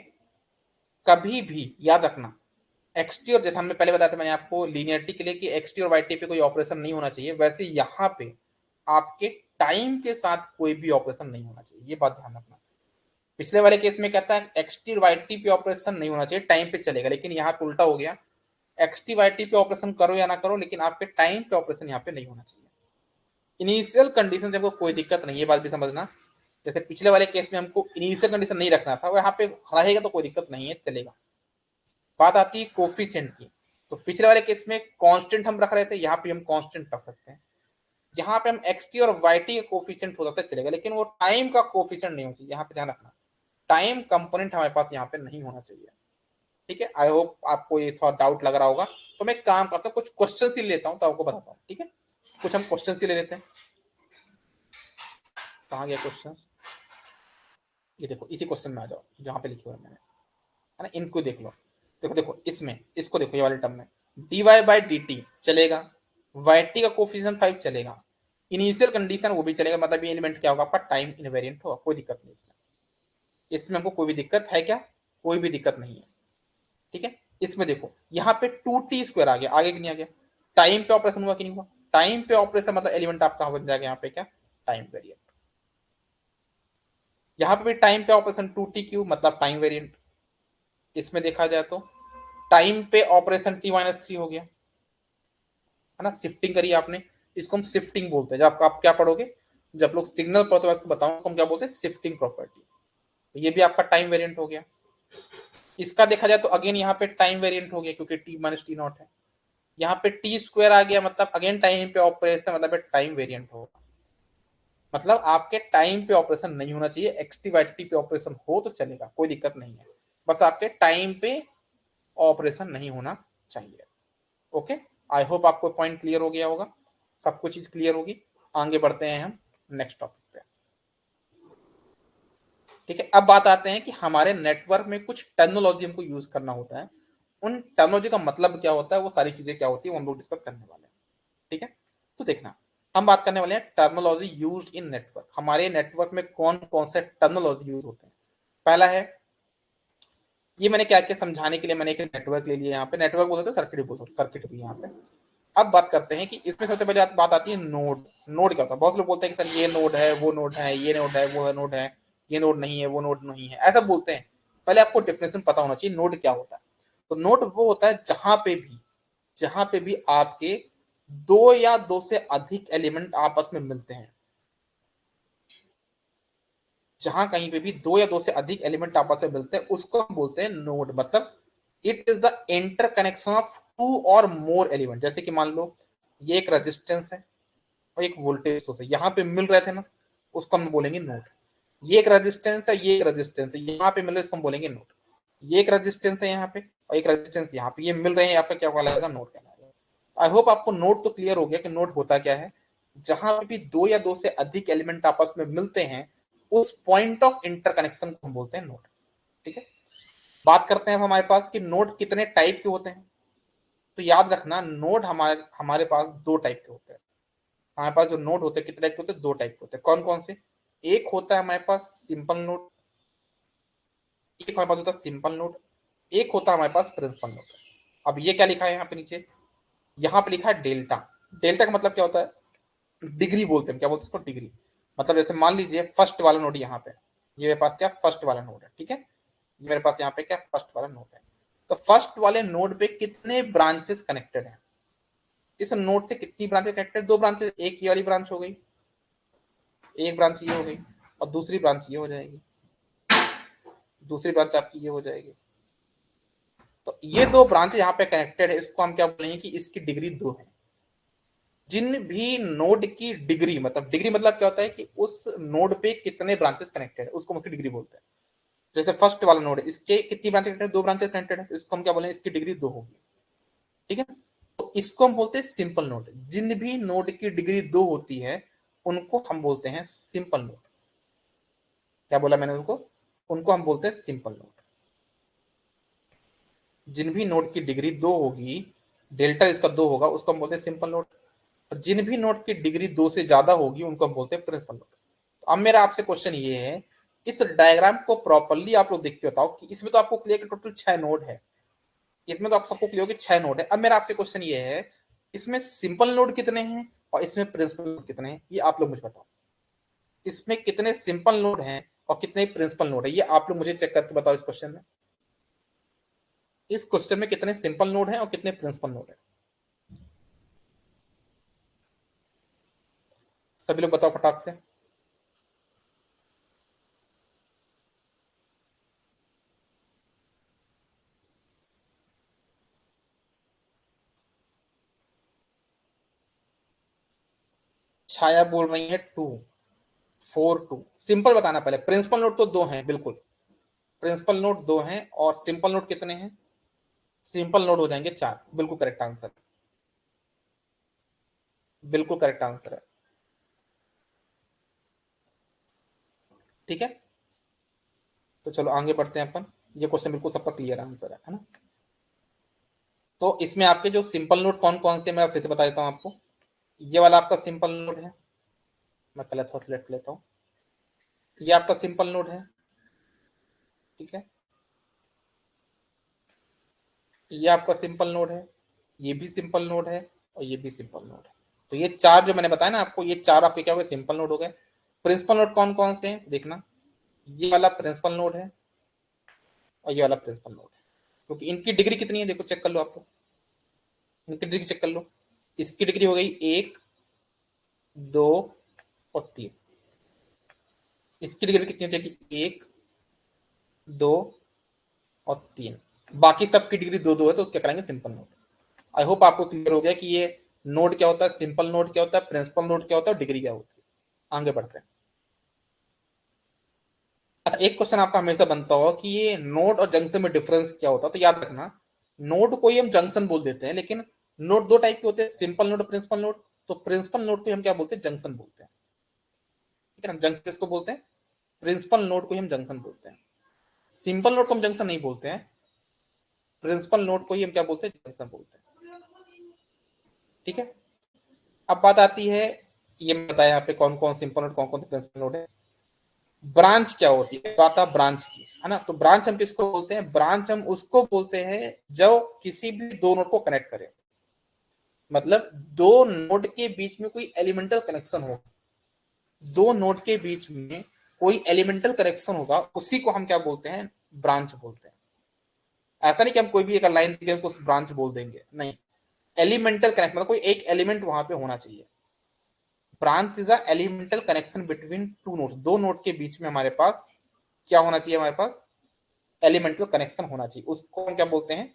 कभी भी याद रखना, एक्स टी और जैसे हमने पहले बताया था मैंने आपको लीनियरिटी के लिए कि एक्स टी और वाई टी पे कोई ऑपरेशन नहीं होना चाहिए, वैसे यहाँ पे आपके टाइम के साथ कोई भी ऑपरेशन नहीं होना चाहिए, ये बात ध्यान रखना। पिछले वाले केस में कहता है एक्स टी और वाई टी पे ऑपरेशन नहीं होना चाहिए, टाइम पे चलेगा, लेकिन यहाँ पे उल्टा हो गया, एक्स टी वाई टी पे ऑपरेशन करो या ना करो लेकिन आपके टाइम पे ऑपरेशन यहाँ पे नहीं होना चाहिए। इनिशियल कंडीशन से हमको कोई दिक्कत नहीं है, बात भी समझना। जैसे पिछले वाले केस में हमको इनिशियल कंडीशन नहीं रखना था, वो यहाँ पे रहेगा तो कोई दिक्कत नहीं है, चलेगा। बात आती है कोफिशिएंट की, तो पिछले वाले केस में कांस्टेंट हम रख रहे थे, यहाँ पे हम कांस्टेंट रख सकते हैं। यहाँ पे हम एक्स टी और वाई टी का कोफिशिएंट हो सकता है, चलेगा, लेकिन वो टाइम का कोफिशिएंट नहीं होना चाहिए, यहाँ पे ध्यान रखना। टाइम कंपोनेंट हमारे पास यहाँ पे नहीं होना चाहिए, ठीक है। आई होप आपको ये थोड़ा डाउट लग रहा होगा। तो मैं काम करता हूँ, कुछ क्वेश्चन ही लेता हूँ तो आपको बताता हूँ, ठीक है। कुछ हम क्वेश्चन ही ले लेते हैं। कहाँ गया क्वेश्चन, ये देखो इसी क्वेश्चन में आ जाओ, जहाँ पे लिखे हुए मैंने, है ना, इनको देख लो। देखो देखो इसमें, इसको देखो, ये वाले टर्म में D Y by D T चलेगा, वाई टी का कोफिशिएंट 5 चलेगा, इनिशियल कंडीशन वो भी चलेगा, मतलब ये एलिमेंट क्या होगा आपका टाइम इनवेरिएंट होगा, कोई दिक्कत नहीं इसमें। इसमें हमको कोई भी दिक्कत है क्या, कोई भी दिक्कत नहीं है, ठीक है। इसमें देखो यहाँ पे 2t² आ गया, आगे कि नहीं आ गया, टाइम पे ऑपरेशन हुआ कि नहीं हुआ, टाइम पे ऑपरेशन मतलब एलिमेंट आपका बन जाएगा यहाँ पे क्या, टाइम वेरिएंट। यहाँ पे भी टाइम पे ऑपरेशन 2t³ मतलब टाइम वेरिएंट। इसमें देखा जाए तो टाइम पे ऑपरेशन t-3 हो गया, है ना, शिफ्टिंग करी आपने, इसको हम शिफ्टिंग बोलते हैं। जब आप क्या पढ़ोगे, जब लोग सिग्नल पढ़ते हैं आपको बताऊं, हम क्या बोलते हैं, शिफ्टिंग प्रॉपर्टी। तो ये भी आपका टाइम वेरिएंट हो गया। इसका देखा जाए तो अगेन यहाँ पे टाइम वेरिएंट हो गया, क्योंकि t-t0 है। यहाँ पे t² आ गया, मतलब अगेन टाइम पे ऑपरेशन, मतलब टाइम वेरिएंट होगा। मतलब आपके टाइम पे ऑपरेशन नहीं होना चाहिए, एक्सटी वाई टी पे ऑपरेशन हो तो चलेगा, कोई दिक्कत नहीं है, बस आपके टाइम पे ऑपरेशन नहीं होना चाहिए। ओके, आई होप आपको पॉइंट क्लियर हो गया होगा, सब कुछ चीज क्लियर होगी। आगे बढ़ते हैं हम नेक्स्ट टॉपिक पे। ठीक है, अब बात आते हैं कि हमारे नेटवर्क में कुछ टर्मिनोलॉजी हमको यूज करना होता है, उन टर्मिनोलॉजी का मतलब क्या होता है, वो सारी चीजें क्या होती है, वो हम लोग डिस्कस करने वाले हैं। ठीक है, तो देखना, हम बात करने वाले हैं टर्मिनोलॉजी यूज्ड इन नेटवर्क। हमारे नेटवर्क में कौन कौन से टर्मिनोलॉजी यूज होते हैं। पहला है, ये मैंने क्या किया समझाने के लिए, मैंने एक नेटवर्क ले लिया, यहाँ पे नेटवर्क बोल सकते हो, सर्किट बोल सकते हो, सर्किट भी यहाँ पे। अब बात करते हैं कि इसमें सबसे पहले बात आती है नोड। नोड क्या होता है, बहुत से लोग बोलते हैं कि सर ये नोड है, वो नोड है, ये नोड है, वो नोड है, ये नोड नहीं है, वो नोड नहीं है, ऐसा बोलते हैं। पहले आपको डेफिनेशन पता होना चाहिए नोड क्या होता है। तो नोड वो होता है जहां पे भी आपके दो या दो से अधिक एलिमेंट आपस में मिलते हैं। जहां कहीं पे भी दो या दो से अधिक एलिमेंट आपस में मिलते हैं उसको हम बोलते हैं नोड। मतलब it is the interconnection of two और मोर एलिमेंट। जैसे कि मान लो ये एक रेजिस्टेंस है और एक वोल्टेज सोर्स है, यहाँ पे मिल रहे थे ना, उसको हम बोलेंगे नोड। ये एक रेजिस्टेंस है, ये एक रेजिस्टेंस है, यहाँ पे मिल रहे, इसको हम बोलेंगे नोड। ये एक रेजिस्टेंस है यहाँ पे और एक रेजिस्टेंस यहाँ पे, ये मिल रहे हैं, यहाँ पे क्या कहलाएगा, नोड कहलाएगा। आई होप आपको नोड तो क्लियर हो गया कि नोड होता क्या है। जहां पे भी दो या दो से अधिक एलिमेंट आपस में मिलते हैं, उस पॉइंट ऑफ इंटरकनेक्शन को हम बोलते हैं नोड। ठीक है, बात करते हैं अब हमारे पास कि नोड कितने टाइप के होते हैं। तो याद रखना, नोड हमारे हमारे पास दो टाइप के होते हैं। हमारे पास जो नोड होते हैं कितने टाइप के होते हैं, दो टाइप के होते हैं। कौन कौन से, एक होता है हमारे पास सिंपल नोड, एक हमारे पास होता है सिंपल नोड, एक होता है हमारे पास प्रिंसिपल नोड। अब ये क्या लिखा है यहाँ पे नीचे, यहाँ पे लिखा है डेल्टा। डेल्टा का मतलब क्या होता है, डिग्री बोलते हैं, क्या बोलते हैं इसको, डिग्री। मतलब जैसे मान लीजिए फर्स्ट वाला नोड यहाँ पे, ये मेरे पास क्या फर्स्ट वाला नोड है, ठीक है, ये मेरे पास यहाँ पे क्या फर्स्ट वाला नोड है। तो फर्स्ट वाले नोड पे कितने ब्रांचेस कनेक्टेड हैं, इस नोड से कितनी ब्रांचेस कनेक्टेड, दो ब्रांचेस, एक ये वाली ब्रांच हो गई, एक ब्रांच ये हो गई, और दूसरी ब्रांच ये हो जाएगी, दूसरी ब्रांच आपकी ये हो जाएगी। तो ये दो ब्रांच यहाँ पे कनेक्टेड है, इसको हम क्या बोलेंगे कि इसकी डिग्री दो है। जिन भी नोड की डिग्री, मतलब डिग्री मतलब क्या होता है कि उस नोड पे कितने ब्रांचेस कनेक्टेड है, उसको हम उसकी डिग्री बोलते हैं। जैसे फर्स्ट वाला नोड है, इसके कितनी ब्रांचेस कनेक्टेड, दो ब्रांचेस कनेक्टेड है, तो इसको हम क्या बोलेंगे, इसकी डिग्री दो होगी। ठीक है, तो इसको हम बोलते हैं सिंपल नोड। जिन भी नोड की डिग्री दो होती है उनको हम बोलते हैं सिंपल नोड। क्या बोला मैंने उनको, उनको हम बोलते हैं सिंपल नोड। जिन भी नोड की डिग्री दो होगी, डेल्टा इसका दो होगा, उसको हम बोलते हैं सिंपल नोड। और जिन भी नोड की डिग्री दो से ज्यादा होगी उनको हम बोलते हैं प्रिंसिपल नोड। तो अब मेरा आपसे क्वेश्चन ये है, इस डायग्राम को प्रॉपरली आप लोग देख के बताओ कि इसमें तो आपको क्लियर टोटल 6 नोड है, इसमें तो आप सबको क्लियर कि 6 नोड है। अब मेरा आपसे क्वेश्चन ये है, इसमें सिंपल नोड कितने हैं और इसमें प्रिंसिपल नोड कितने हैं, ये आप लोग मुझे बताओ। इसमें कितने सिंपल नोड हैं और कितने प्रिंसिपल नोड है, ये आप लोग मुझे चेक करके बताओ इस क्वेश्चन में। इस क्वेश्चन में कितने सिंपल नोड हैं और कितने प्रिंसिपल नोड है, सभी लोग बताओ फटाक से। छाया बोल रही है 2, 4 2। सिंपल बताना पहले, प्रिंसिपल नोड तो दो हैं बिल्कुल, प्रिंसिपल नोड दो हैं, और सिंपल नोड कितने हैं, सिंपल नोड हो जाएंगे 4। बिल्कुल करेक्ट आंसर, बिल्कुल करेक्ट आंसर है। ठीक है, तो चलो आगे बढ़ते हैं अपन। ये क्वेश्चन बिल्कुल सबका क्लियर आंसर है ना। तो इसमें आपके जो सिंपल नोड कौन कौन से, मैं फिर से बता देता हूँ आपको। ये वाला आपका सिंपल नोड है, मैं पहले थोड़ा सिलेक्ट लेता हूँ। ये आपका सिंपल नोड है, ठीक है, ये आपका सिंपल नोड है, ये भी सिंपल नोड है, और ये भी सिंपल नोड है। तो ये चार जो मैंने बताया ना आपको, ये चार आपके क्या हो गए, सिंपल नोड हो गए। प्रिंसिपल नोड कौन कौन से हैं देखना, ये वाला प्रिंसिपल नोड है और ये वाला प्रिंसिपल नोड है। क्योंकि इनकी डिग्री कितनी है देखो, चेक कर लो आप लोग, इनकी डिग्री चेक कर लो। इसकी डिग्री हो गई 1, 2 और 3। इसकी डिग्री कितनी हो जाएगी, 1, 2 और 3। बाकी सबकी डिग्री दो दो है, तो उसके कराएंगे सिंपल नोड। आई होप आपको क्लियर हो गया कि ये नोड क्या होता है, सिंपल नोड क्या होता है, प्रिंसिपल नोड क्या होता है और डिग्री क्या होती है। आगे बढ़ते हैं। अच्छा, एक क्वेश्चन आपका हमेशा बनता हो कि ये नोड और जंक्शन में डिफरेंस क्या होता है। तो याद रखना, नोड को ही हम जंक्शन बोल देते हैं, लेकिन नोड दो टाइप के होते हैं, सिंपल नोड, प्रिंसिपल नोड। तो प्रिंसिपल नोड को हम क्या बोलते हैं, जंक्शन बोलते हैं। ठीक है ना, जंक्शन किसको बोलते हैं, प्रिंसिपल नोड को ही हम जंक्शन बोलते हैं, सिंपल नोड को हम जंक्शन नहीं बोलते हैं, प्रिंसिपल नोड को ही हम क्या बोलते हैं, जंक्शन बोलते हैं। ठीक है, अब बात आती है, ये बताया यहाँ पे कौन कौन सिंपल नोड कौन कौन से प्रिंसिपल नोड है। ब्रांच क्या होती है, बात आप ब्रांच की है ना, तो ब्रांच हम किसको बोलते हैं, ब्रांच हम उसको बोलते हैं जो किसी भी दो नोड को कनेक्ट करे, मतलब दो नोड के बीच में कोई एलिमेंटल कनेक्शन हो, दो नोड के बीच में कोई एलिमेंटल कनेक्शन होगा, उसी को हम क्या बोलते हैं, ब्रांच बोलते हैं। ऐसा नहीं कि हम कोई भी एक लाइन को ब्रांच बोल देंगे, नहीं, एलिमेंटल कनेक्शन मतलब कोई एक एलिमेंट वहां पे होना चाहिए। Branch is a elemental connection between two nodes, दो नोड के बीच में हमारे पास क्या होना चाहिए, हमारे पास एलिमेंटल कनेक्शन होना चाहिए, उसको हम क्या बोलते हैं,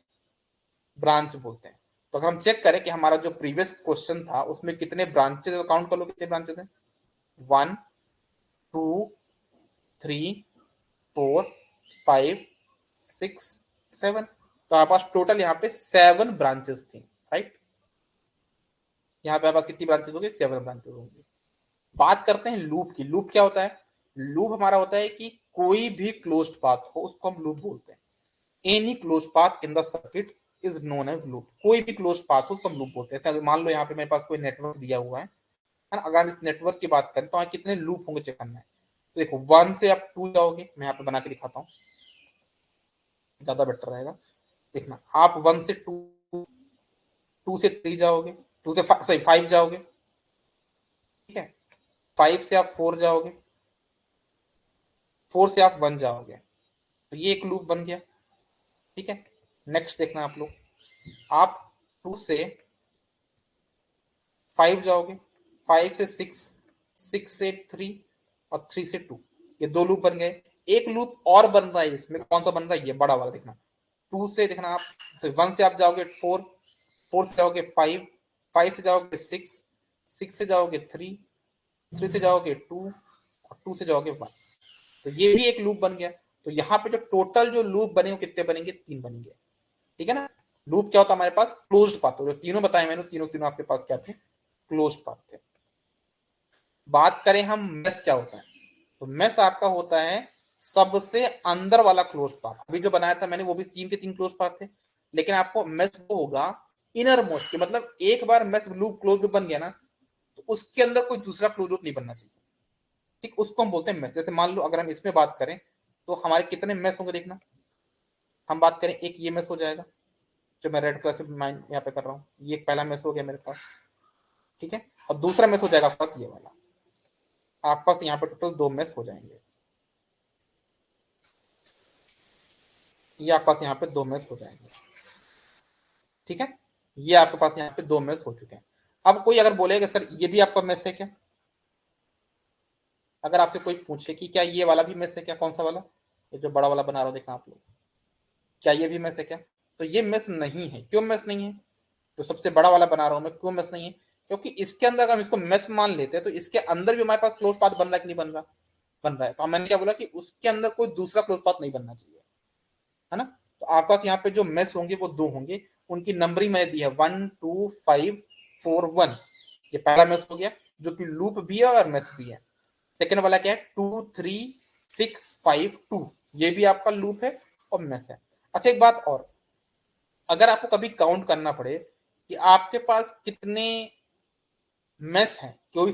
ब्रांच बोलते हैं। तो अगर हम चेक करें कि हमारा जो प्रीवियस क्वेश्चन था उसमें कितने ब्रांचेस, काउंट कर लो कितने ब्रांचेस हैं, 1 2 3 4 5 6 7, तो हमारे पास टोटल यहाँ पे 7 ब्रांचेस थी, राइट। यहाँ पे हमारे पास कितनी ब्रांचेस होंगी, 7 ब्रांचेस होंगी। बात करते हैं लूप की। लूप क्या होता है, लूप हमारा होता है कि कोई भी क्लोज्ड पाथ हो उसको हम लूप बोलते हैं। Any closed path in the circuit is known as loop, कोई भी क्लोज्ड पाथ हो उसको हम लूप बोलते हैं। मान लो यहाँ पे मेरे पास कोई नेटवर्क दिया हुआ है ना, अगर इस नेटवर्क की बात करें तो यहाँ कितने लूप होंगे चेक करना है। तो देखो 1 से आप 2 जाओगे, मैं यहाँ पे बना के दिखाता हूँ, ज्यादा बेटर रहेगा। देखना, आप 1 से 2, 2 से 3 जाओगे, 2 से सॉरी 5 जाओगे, ठीक है, 5 से आप 4 जाओगे, 4 से आप 1 जाओगे, तो ये एक लूप बन गया। ठीक है, नेक्स्ट देखना आप लोग, आप 2 से 5 जाओगे, 5 से 6, 6 से 3 और 3 से 2, ये दो लूप बन गए। एक लूप और बन रहा है इसमें, कौन सा बन रहा है, ये बड़ा वाला देखना, 2 से देखना आप, 1 से आप जाओगे 4, 4 से जाओगे 5, 5 से जाओगे 6, 6 से जाओगे 3, 3 से जाओगे 2 और 2 से जाओगे 1, तो ये भी एक लूप बन गया। तो यहाँ पे जो टोटल जो लूप बने वो कितने बनेंगे, 3 बनेंगे। ठीक है ना, लूप क्या होता है हमारे पास, क्लोज्ड पाथ, जो तीनों बताए मैंने, तीनों तीनों आपके पास क्या थे, क्लोज्ड पाथ थे। बात करें हम मेस क्या होता है, तो मेस आपका होता है सबसे अंदर वाला क्लोज पाथ। अभी जो बनाया था मैंने वो भी 3 के 3 क्लोज पाथ थे, लेकिन आपको मेस वो होगा इनर मोस्ट, मतलब एक बार मेस लूप क्लोज लूप बन गया ना, तो उसके अंदर कोई दूसरा क्लोज लूप नहीं बनना चाहिए। ठीक, उसको हम बोलते हैं मेस। जैसे मान लो अगर हम इसमें बात करें तो हमारे कितने मेस होंगे, देखना, हम बात करें एक ये मेस हो जाएगा, जो मैं रेड कलर से माइंड यहाँ पे कर रहा हूँ, ये एक पहला मेस हो गया मेरे पास। ठीक है, और दूसरा मेस हो जाएगा आपके पास ये वाला, आपके पास यहाँ पे टोटल 2 मेस हो जाएंगे। ये आपके पास यहाँ पे 2 मेस हो जाएंगे। ठीक है, ये आपके पास यहाँ पे 2 मेस हो चुके हैं। अब कोई अगर बोलेगा सर ये भी आपका मेस है क्या, अगर आपसे कोई पूछे कि क्या ये वाला भी मेस है क्या, कौन सा वाला, ये जो बड़ा वाला बना रहा हो देखना आप लोग, क्या ये भी मेस है क्या, तो ये मेस नहीं है। क्यों मेस नहीं है, जो सबसे बड़ा वाला बना रहा हूं मैं, क्यों मेस नहीं है, क्योंकि इसके अंदर अगर हम इसको मेस मान लेते हैं तो इसके अंदर भी हमारे पास क्लोज पाथ बन रहा है कि नहीं बन रहा, बन रहा है। तो मैंने क्या बोला कि उसके अंदर कोई दूसरा क्लोज पाथ नहीं बनना चाहिए, है ना। तो आपके पास यहाँ पे जो मेस होंगे वो 2 होंगे, उनकी नंबरिंग मैंने दी है 1 2 5 4 1, ये पहला मेस हो गया जो कि लूप भी है और मेस भी है। सेकेंड वाला क्या है, 2 3 6 5 2, ये भी आपका लूप है और मेस है। अच्छा एक बात और, अगर आपको कभी काउंट करना पड़े कि आपके पास कितने मेस हैं, कोई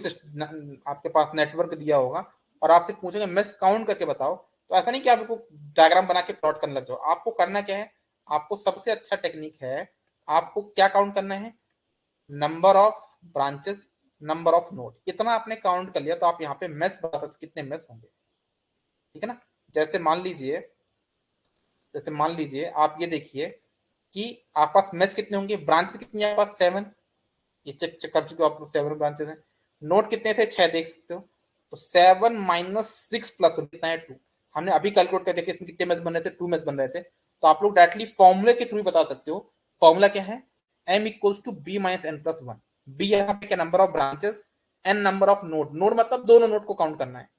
आपके पास नेटवर्क दिया होगा और आपसे पूछेंगे मेस काउंट करके बताओ, तो ऐसा नहीं कि आपको डायग्राम बना के प्लॉट करने लग जाओ। आपको करना क्या है, आपको सबसे अच्छा टेक्निक है, आपको क्या काउंट करना है, number of branches, number of node, इतना आपने काउंट कर लिया तो आप यहाँ पे मेस बता सकते कितने मेस होंगे। ठीक है ना, जैसे मान लीजिए, जैसे मान लीजिए आप ये देखिए कि आप पास मेस कितने होंगे, ब्रांचेस कितनी है आपके पास 7, ये चेक चेक कर चुके हो आप लोग, 7 ब्रांचेस हैं। नोट कितने थे, 6 देख सकते हो, तो 7 माइनस 6 प्लस कितना है 2, हमने अभी कैलकुलेट कर देखिए इसमें कितने मैच बन रहे थे, 2 मैच बन रहे थे। तो आप लोग डायरेक्टली फॉर्मूले के थ्रू बता सकते हो। फॉर्मूला क्या है, m equals to B minus N plus 1, B यहाँ पे क्या number of branches, N number of node, node मतलब दोनों नोड को काउंट करना है,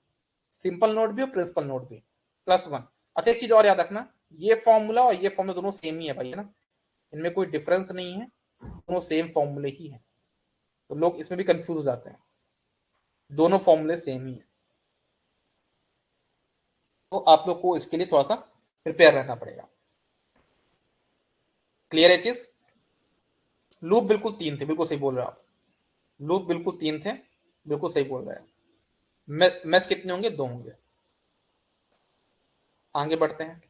सिंपल नोड भी और प्रिंसिपल नोड भी, प्लस 1। अच्छा एक चीज और याद रखना, ये फॉर्मूला और ये फॉर्मूला दोनों सेम ही है भाई, है ना, इनमें कोई डिफरेंस नहीं है, दोनों सेम फॉर्मूले ही है। तो लोग इसमें भी कंफ्यूज हो जाते हैं, दोनों फॉर्मूले सेम ही है। तो आप लोग को इसके लिए थोड़ा सा प्रिपेयर रहना पड़ेगा। क्लियर है चीज? लूप बिल्कुल 3 थे, बिल्कुल सही बोल रहे हो आप। लूप बिल्कुल 3 थे, बिल्कुल सही बोल रहे हैं। मैथ कितने होंगे? 2 होंगे। आगे बढ़ते हैं।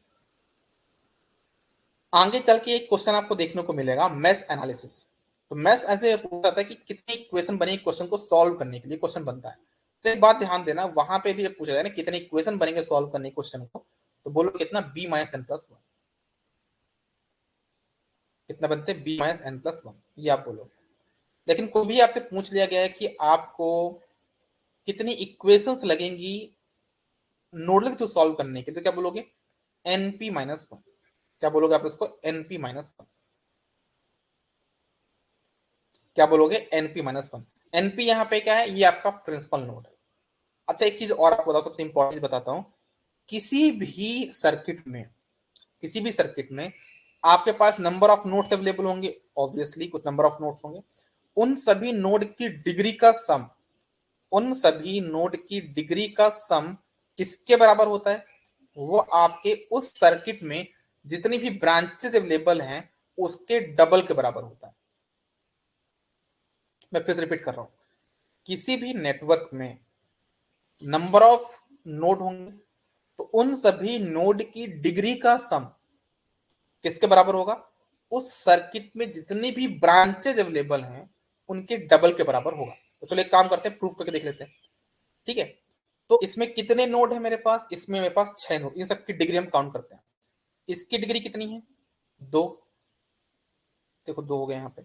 आगे चल के एक क्वेश्चन आपको देखने को मिलेगा, मैथ एनालिसिस। तो मैथ ऐसे पूछा था कि कितने इक्वेशन बने क्वेश्चन को सॉल्व करने के लिए क्वेश्चन बनता है। तो एक बात ध्यान देना, वहां पे भी पूछा जाए ना कितने इक्वेशन बनेंगे सॉल्व करने क्वेश्चन को, तो बोलो कितना, B minus N plus one. कितना बनते हैं? B minus N plus one, ये आप बोलोगे। लेकिन कोई भी आपसे पूछ लिया गया है कि आपको कितनी इक्वेशंस लगेंगी नोडल थ्योरम सॉल्व करने के, तो क्या बोलोगे? NP minus one. क्या बोलोगे आप इसको? NP minus one. क्या बोलोगे? NP minus one. एनपी यहाँ पे क्या है? ये आपका प्रिंसिपल नोड है। अच्छा एक चीज और आपको बताओ, सबसे इंपॉर्टेंट बताता हूँ। किसी भी सर्किट में, किसी भी सर्किट में आपके पास नंबर ऑफ नोड्स अवेलेबल होंगे, ऑब्वियसली कुछ नंबर ऑफ नोड्स होंगे। उन सभी नोड की डिग्री का सम, उन सभी नोड की डिग्री का सम किसके बराबर होता है? वो आपके उस सर्किट में जितनी भी ब्रांचेस अवेलेबल हैं उसके डबल के बराबर होता है। मैं फिर रिपीट कर रहा हूं, किसी भी नेटवर्क में नंबर ऑफ नोड होंगे, तो उन सभी नोड की डिग्री का सम किसके बराबर होगा? उस सर्किट में जितनी भी ब्रांचेज अवेलेबल हैं उनके डबल के बराबर होगा। तो चलो एक काम करते हैं, प्रूफ करके देख लेते हैं। ठीक है, तो इसमें कितने नोड है मेरे पास? इसमें मेरे पास 6 नोड। इन सबकी डिग्री हम काउंट करते हैं। इसकी डिग्री कितनी है? 2। देखो 2 हो गए यहाँ पे।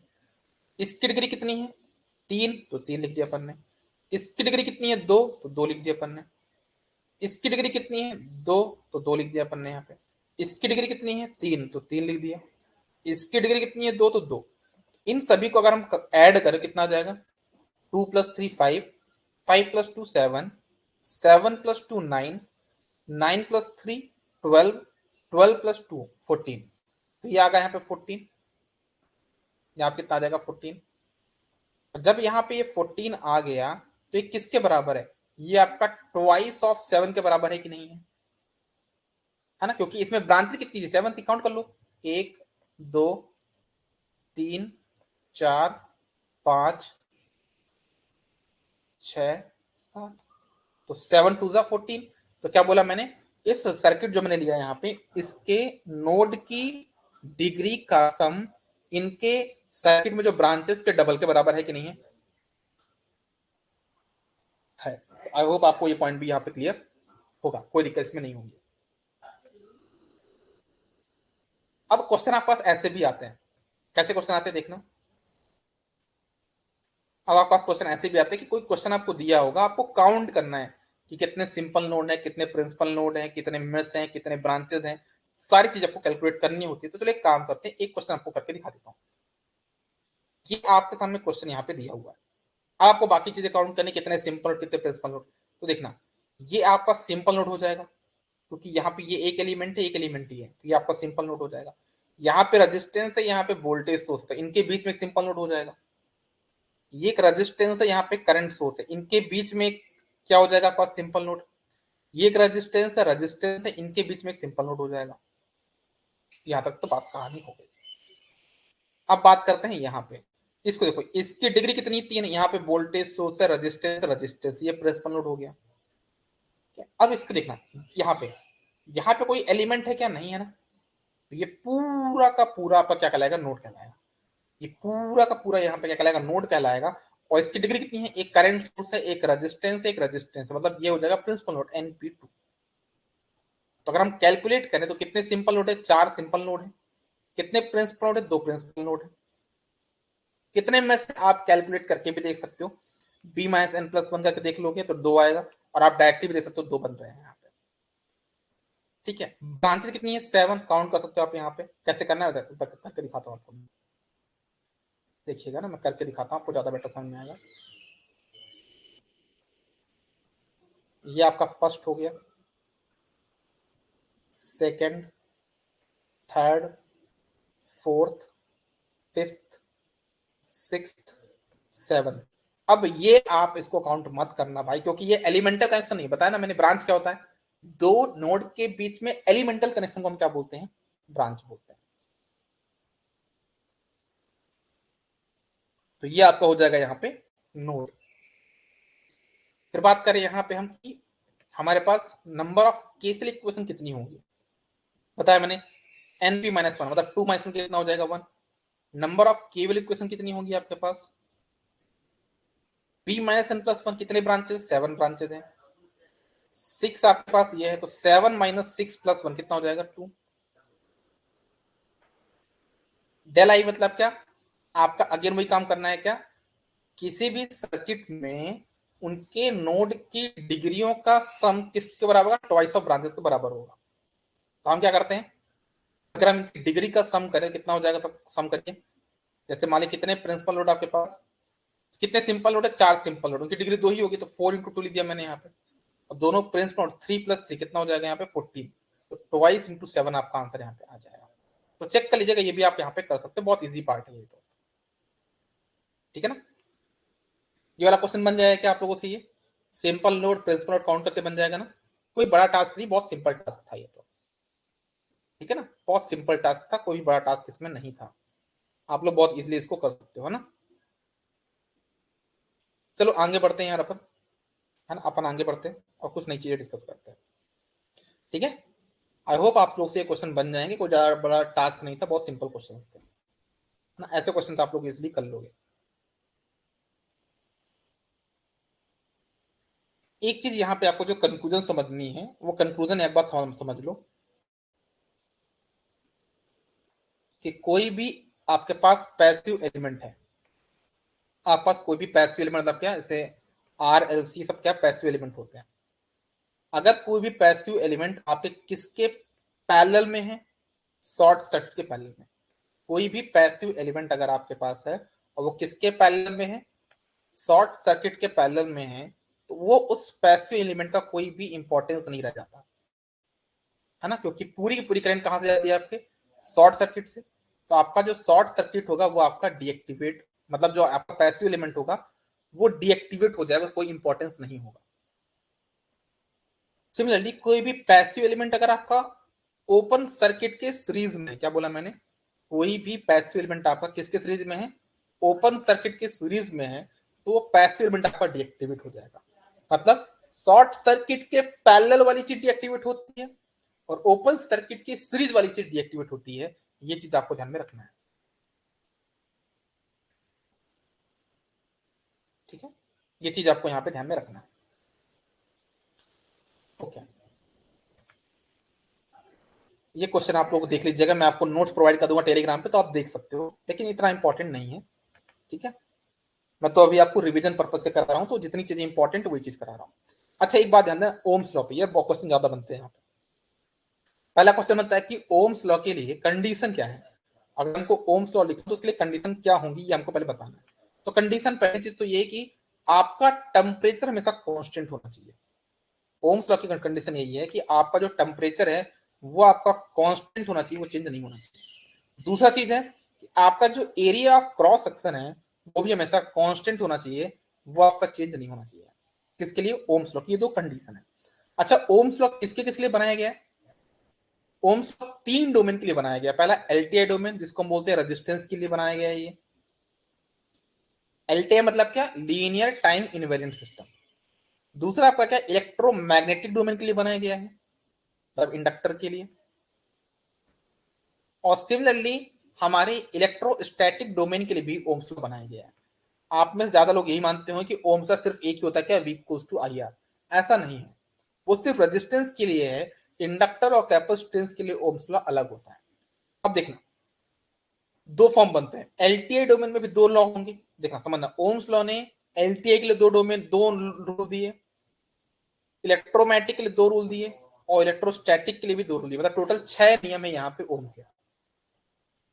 इसकी डिग्री कितनी है? 3, तो 3 लिख दिया अपन ने। इसकी डिग्री कितनी है? 2, तो 2 लिख दिया अपन ने। इसकी डिग्री कितनी है? 2, तो 2 लिख दिया अपन ने यहाँ पे। इसकी डिग्री कितनी है? 3, तो 3 लिख दिया। इसकी डिग्री कितनी है? 2, तो 2। इन सभी को अगर हम ऐड करें कितना आ जाएगा? 2 plus 3 5, 5 plus 2 7, 7 plus 2 9, 9 plus 3 12, 12 plus 2 14। तो ये आ गया यहाँ पे 14। यहाँ पे कितना आ जाएगा? 14। जब यहाँ पे ये 14 आ गया तो ये किसके बराबर है? ये आपका ट्वाइस ऑफ 7 के बराबर है कि नहीं है ना? क्योंकि इसमें ब्रांचेस कितनी थी? 7 थी, काउंट कर लो। 1 2 3 4 5 6 7। तो 7 टू जा 14। तो क्या बोला मैंने? इस सर्किट जो मैंने लिया यहाँ पे, इसके नोड की डिग्री का सम इनके सर्किट में जो ब्रांचेस के डबल के बराबर है कि नहीं है? आई होप आपको ये पॉइंट भी यहाँ पे क्लियर होगा, कोई दिक्कत इसमें नहीं होगी। अब क्वेश्चन आपके पास ऐसे भी आते हैं। कैसे क्वेश्चन आते हैं देखना। अब आपके पास क्वेश्चन ऐसे भी आते हैं कि कोई क्वेश्चन आपको दिया होगा, आपको काउंट करना है कि कितने सिंपल नोड है, कितने प्रिंसिपल नोड है, कितने मेश हैं, कितने ब्रांचेस हैं। सारी चीज आपको कैलकुलेट करनी होती है। तो चलो एक काम करते हैं, एक क्वेश्चन आपको करके दिखा देता हूँ। ये आपके सामने क्वेश्चन यहाँ पे दिया हुआ है, आपको बाकी चीजें काउंट करनी, कितने सिंपल और कितने प्रिंसिपल नोड। तो देखना, ये आपका सिंपल नोड हो जाएगा क्योंकि यहाँ पे ये एक एलिमेंट है, एक एलिमेंट ही है, तो ये आपका सिंपल नोड हो जाएगा। यहाँ पे रेजिस्टेंस है, यहाँ पे वोल्टेज सोर्स है, इनके बीच में एक सिंपल नोड हो जाएगा। ये एक रेजिस्टेंस है, यहाँ पे करंट सोर्स है, इनके बीच में क्या हो जाएगा? आपका सिंपल नोड। ये एक रेजिस्टेंस है, रेजिस्टेंस है, इनके बीच में एक सिंपल नोड हो जाएगा। यहाँ तक तो बात कहानी हो गई। अब बात करते हैं यहाँ पे, इसको देखो, इसकी डिग्री कितनी? 3। यहाँ पे वोल्टेज सोर्स है, रेजिस्टेंस रेजिस्टेंस, ये प्रिंसिपल नोड हो गया। अब इसको देखना, यहाँ पे कोई एलिमेंट है क्या? नहीं है ना। तो ये पूरा का पूरा आपका क्या कहलाएगा? नोड कहलाएगा। ये पूरा का पूरा यहाँ पे क्या कहलाएगा? नोड कहलाएगा। और इसकी डिग्री कितनी है? एक करंट सोर्स है, एक रेजिस्टेंस है, एक रेजिस्टेंस है, मतलब ये हो जाएगा प्रिंसिपल नोड NP2। तो अगर हम कैलकुलेट करें तो कितने सिंपल नोड है? 4 सिंपल नोड है। कितने प्रिंसिपल नोड है? 2 प्रिंसिपल नोड है। कितने में से आप कैलकुलेट करके भी देख सकते हो, B minus N plus one करके देख लोगे तो 2 आएगा, और आप डायरेक्टली भी देख सकते हो 2 बन रहे हैं यहाँ पे। ठीक है, ब्रांचेस कितनी है? 7 काउंट कर सकते हो आप यहाँ पे। कैसे करना है करके दिखाता हूँ आपको। देखिएगा ना, मैं करके दिखाता हूँ, आपको ज्यादा बेटर समझ में आएगा। ये आपका फर्स्ट हो गया, second, third, fourth, fifth, sixth, seven. अब ये आप इसको काउंट मत करना भाई, क्योंकि ये एलिमेंटल कनेक्शन नहीं बताया ना मैंने, ब्रांच क्या होता है? दो नोड के बीच में एलिमेंटल कनेक्शन को हम क्या बोलते हैं? ब्रांच बोलते हैं। तो ये आपका हो जाएगा यहाँ पे नोड। फिर बात करें यहाँ पे हम कि हमारे पास नंबर ऑफ केसल इक्वेशन कितनी होंगी। बताया मैंने np माइनस वन, मतलब 2 माइनस वन कितना हो जाएगा 1। नंबर ऑफ केवल इक्वेशन कितनी होंगी आपके पास? b minus n plus one, कितने ब्रांचेस? 7 ब्रांचेस हैं। 6 आपके पास ये है, तो 7 माइनस 6 प्लस 1 कितना हो जाएगा? 2। डेल आई मतलब क्या? आपका अगेन वही काम करना है क्या? किसी भी सर्किट में उनके नोड की डिग्रियों का सम किसके बराबर होगा? ट्वाइस ऑफ ब्रांचेस के बराबर होगा। तो हम क्या करते हैं, अगर हम डिग्री का सम करें कितना हो जाएगा? सब सम करके, जैसे मान लीजिए कितने प्रिंसिपल लोड आपके पास, कितने सिंपल लोड है? 4 सिंपल लोड, उनकी डिग्री 2 ही होगी, तो 4 इंटू 2 लिख दिया मैंने यहाँ पे। और दोनों प्रिंसिपल लोड 3 प्लस 3 कितना हो जाएगा यहाँ पे? 14। तो ट्वाइस इंटू 7 आपका आंसर यहाँ पे आ जाएगा। तो चेक कर लीजिएगा, ये भी आप यहाँ पे कर सकते हैं, बहुत ईजी पार्ट है ये तो। ठीक है ना? ये वाला क्वेश्चन बन जाएगा क्या आप लोगों से? ये simple node principal node count करते बन जाएगा ना? कोई बड़ा टास्क नहीं, बहुत सिंपल टास्क था ये तो। ठीक है ना? बहुत सिंपल टास्क था, कोई बड़ा टास्क इसमें नहीं था। आप लोग बहुत इजीली इसको कर सकते हो ना? चलो आगे बढ़ते हैं यार अपन, है ना? अपन आगे बढ़ते हैं और कुछ नई चीजें डिस्कस करते हैं। ठीक है? आई होप आप लोग से क्वेश्चन बन जाएंगे, कोई ज्यादा बड़ा टास्क नहीं था, बहुत सिंपल क्वेश्चन थे ना? ऐसे क्वेश्चन आप लोग इजिली कर लोगे। एक चीज यहाँ पे आपको जो कंक्लूजन समझनी है, वो कंक्लूजन एक बात समझ लो कि कोई भी आपके पास पैसिव एलिमेंट है, आपके पास कोई भी पैसिव एलिमेंट मतलब क्या, जैसे आर एल सी सब क्या पैसिव एलिमेंट होते हैं। अगर कोई भी पैसिव एलिमेंट आपके किसके पैरेलल में है? शॉर्ट सर्किट के पैरेलल में। कोई भी पैसिव एलिमेंट अगर आपके पास है और वो किसके पैरेलल में है? शॉर्ट सर्किट के पैरेलल में है, तो वो उस पैसिव एलिमेंट का कोई भी इंपॉर्टेंस नहीं रह जाता, है ना? क्योंकि पूरी की पूरी करंट कहां से जाती है? आपके शॉर्ट सर्किट से। तो आपका जो शॉर्ट सर्किट होगा वो आपका डीएक्टिवेट, मतलब जो आपका पैसिव एलिमेंट होगा वो डीएक्टिवेट हो जाएगा, कोई इंपॉर्टेंस नहीं होगा। सिमिलरली कोई भी पैसिव एलिमेंट अगर आपका ओपन सर्किट के सीरीज में, क्या बोला मैंने? कोई भी पैसिव एलिमेंट आपका किसके सीरीज में है? ओपन सर्किट के सीरीज में है, तो वो पैसिव एलिमेंट आपका डीएक्टिवेट हो जाएगा। मतलब शॉर्ट सर्किट के पैरेलल वाली चीज डीएक्टिवेट होती है और ओपन सर्किट की सीरीज वाली चीज डीएक्टिवेट होती है। ये चीज आपको ध्यान में रखना है। ठीक है? ये चीज आपको यहाँ पे ध्यान में रखना है। ओके, ये क्वेश्चन आप लोग देख लीजिएगा, मैं आपको नोट्स प्रोवाइड कर दूंगा टेलीग्राम पे, तो आप देख सकते हो, लेकिन इतना इंपॉर्टेंट नहीं है। ठीक है? मैं तो अभी आपको रिवीजन पर्पज से कर रहा हूँ, तो जितनी चीजें इंपॉर्टेंट वही चीज करा रहा हूँ। अच्छा एक बात ध्यान देना, ओम्स लॉ पे ये बहुत क्वेश्चन ज्यादा बनते हैं यहाँ पे। पहला क्वेश्चन बनता है कि ओम्स लॉ के लिए कंडीशन क्या है? अगर हमको ओम्स लॉ लिखो तो उसके लिए कंडीशन क्या होंगी, ये हमको पहले बताना है। तो कंडीशन पहली चीज तो ये कि आपका टेम्परेचर हमेशा कांस्टेंट होना चाहिए। ओम्स लॉ की कंडीशन यही है कि आपका जो टेम्परेचर है वो आपका कांस्टेंट होना चाहिए, वो चेंज नहीं होना चाहिए। दूसरा चीज है कि आपका जो एरिया ऑफ क्रॉस सेक्शन है वो भी हमेशा कांस्टेंट होना चाहिए, वो आपका चेंज नहीं होना चाहिए। किसके लिए? ओम्स लॉ की। ये दो कंडीशन है। अच्छा ओम्स लॉ किसके किस लिए बनाया गया है? ओम्स लॉ 3 डोमेन के लिए बनाया गया। पहला एलटीआई डोमेन, जिसको हम बोलते हैं रेजिस्टेंस के लिए बनाया गया है। ये एलटीआई मतलब क्या? Linear time invariant system. दूसरा आपका क्या? इलेक्ट्रोमैग्नेटिक डोमेन के लिए बनाया गया है, मतलब इंडक्टर के लिए। और सिमिलरली हमारे इलेक्ट्रोस्टैटिक डोमेन के लिए भी ओम्स लॉ बनाया गया है। आप में से ज्यादा लोग यही मानते हो कि ओम्स लॉ सिर्फ एक ही होता है, क्या? V equals to I R. ऐसा नहीं है, वो सिर्फ रेजिस्टेंस के लिए है। इंडक्टर और कैपेसिटेंस के लिए ओम्स लॉ अलग होता है। अब देखना, दो फॉर्म बनते हैं। एलटीआई डोमेन में भी दो लॉ होंगे, देखना समझना। ओम्स लॉ ने एलटीआई के लिए दो डोमेन, दो रूल दिए, इलेक्ट्रोमैटिक के लिए दो रूल दिए और इलेक्ट्रोस्टैटिक के लिए भी दो रूल दिए, मतलब टोटल 6 नियम है यहाँ पे ओम के।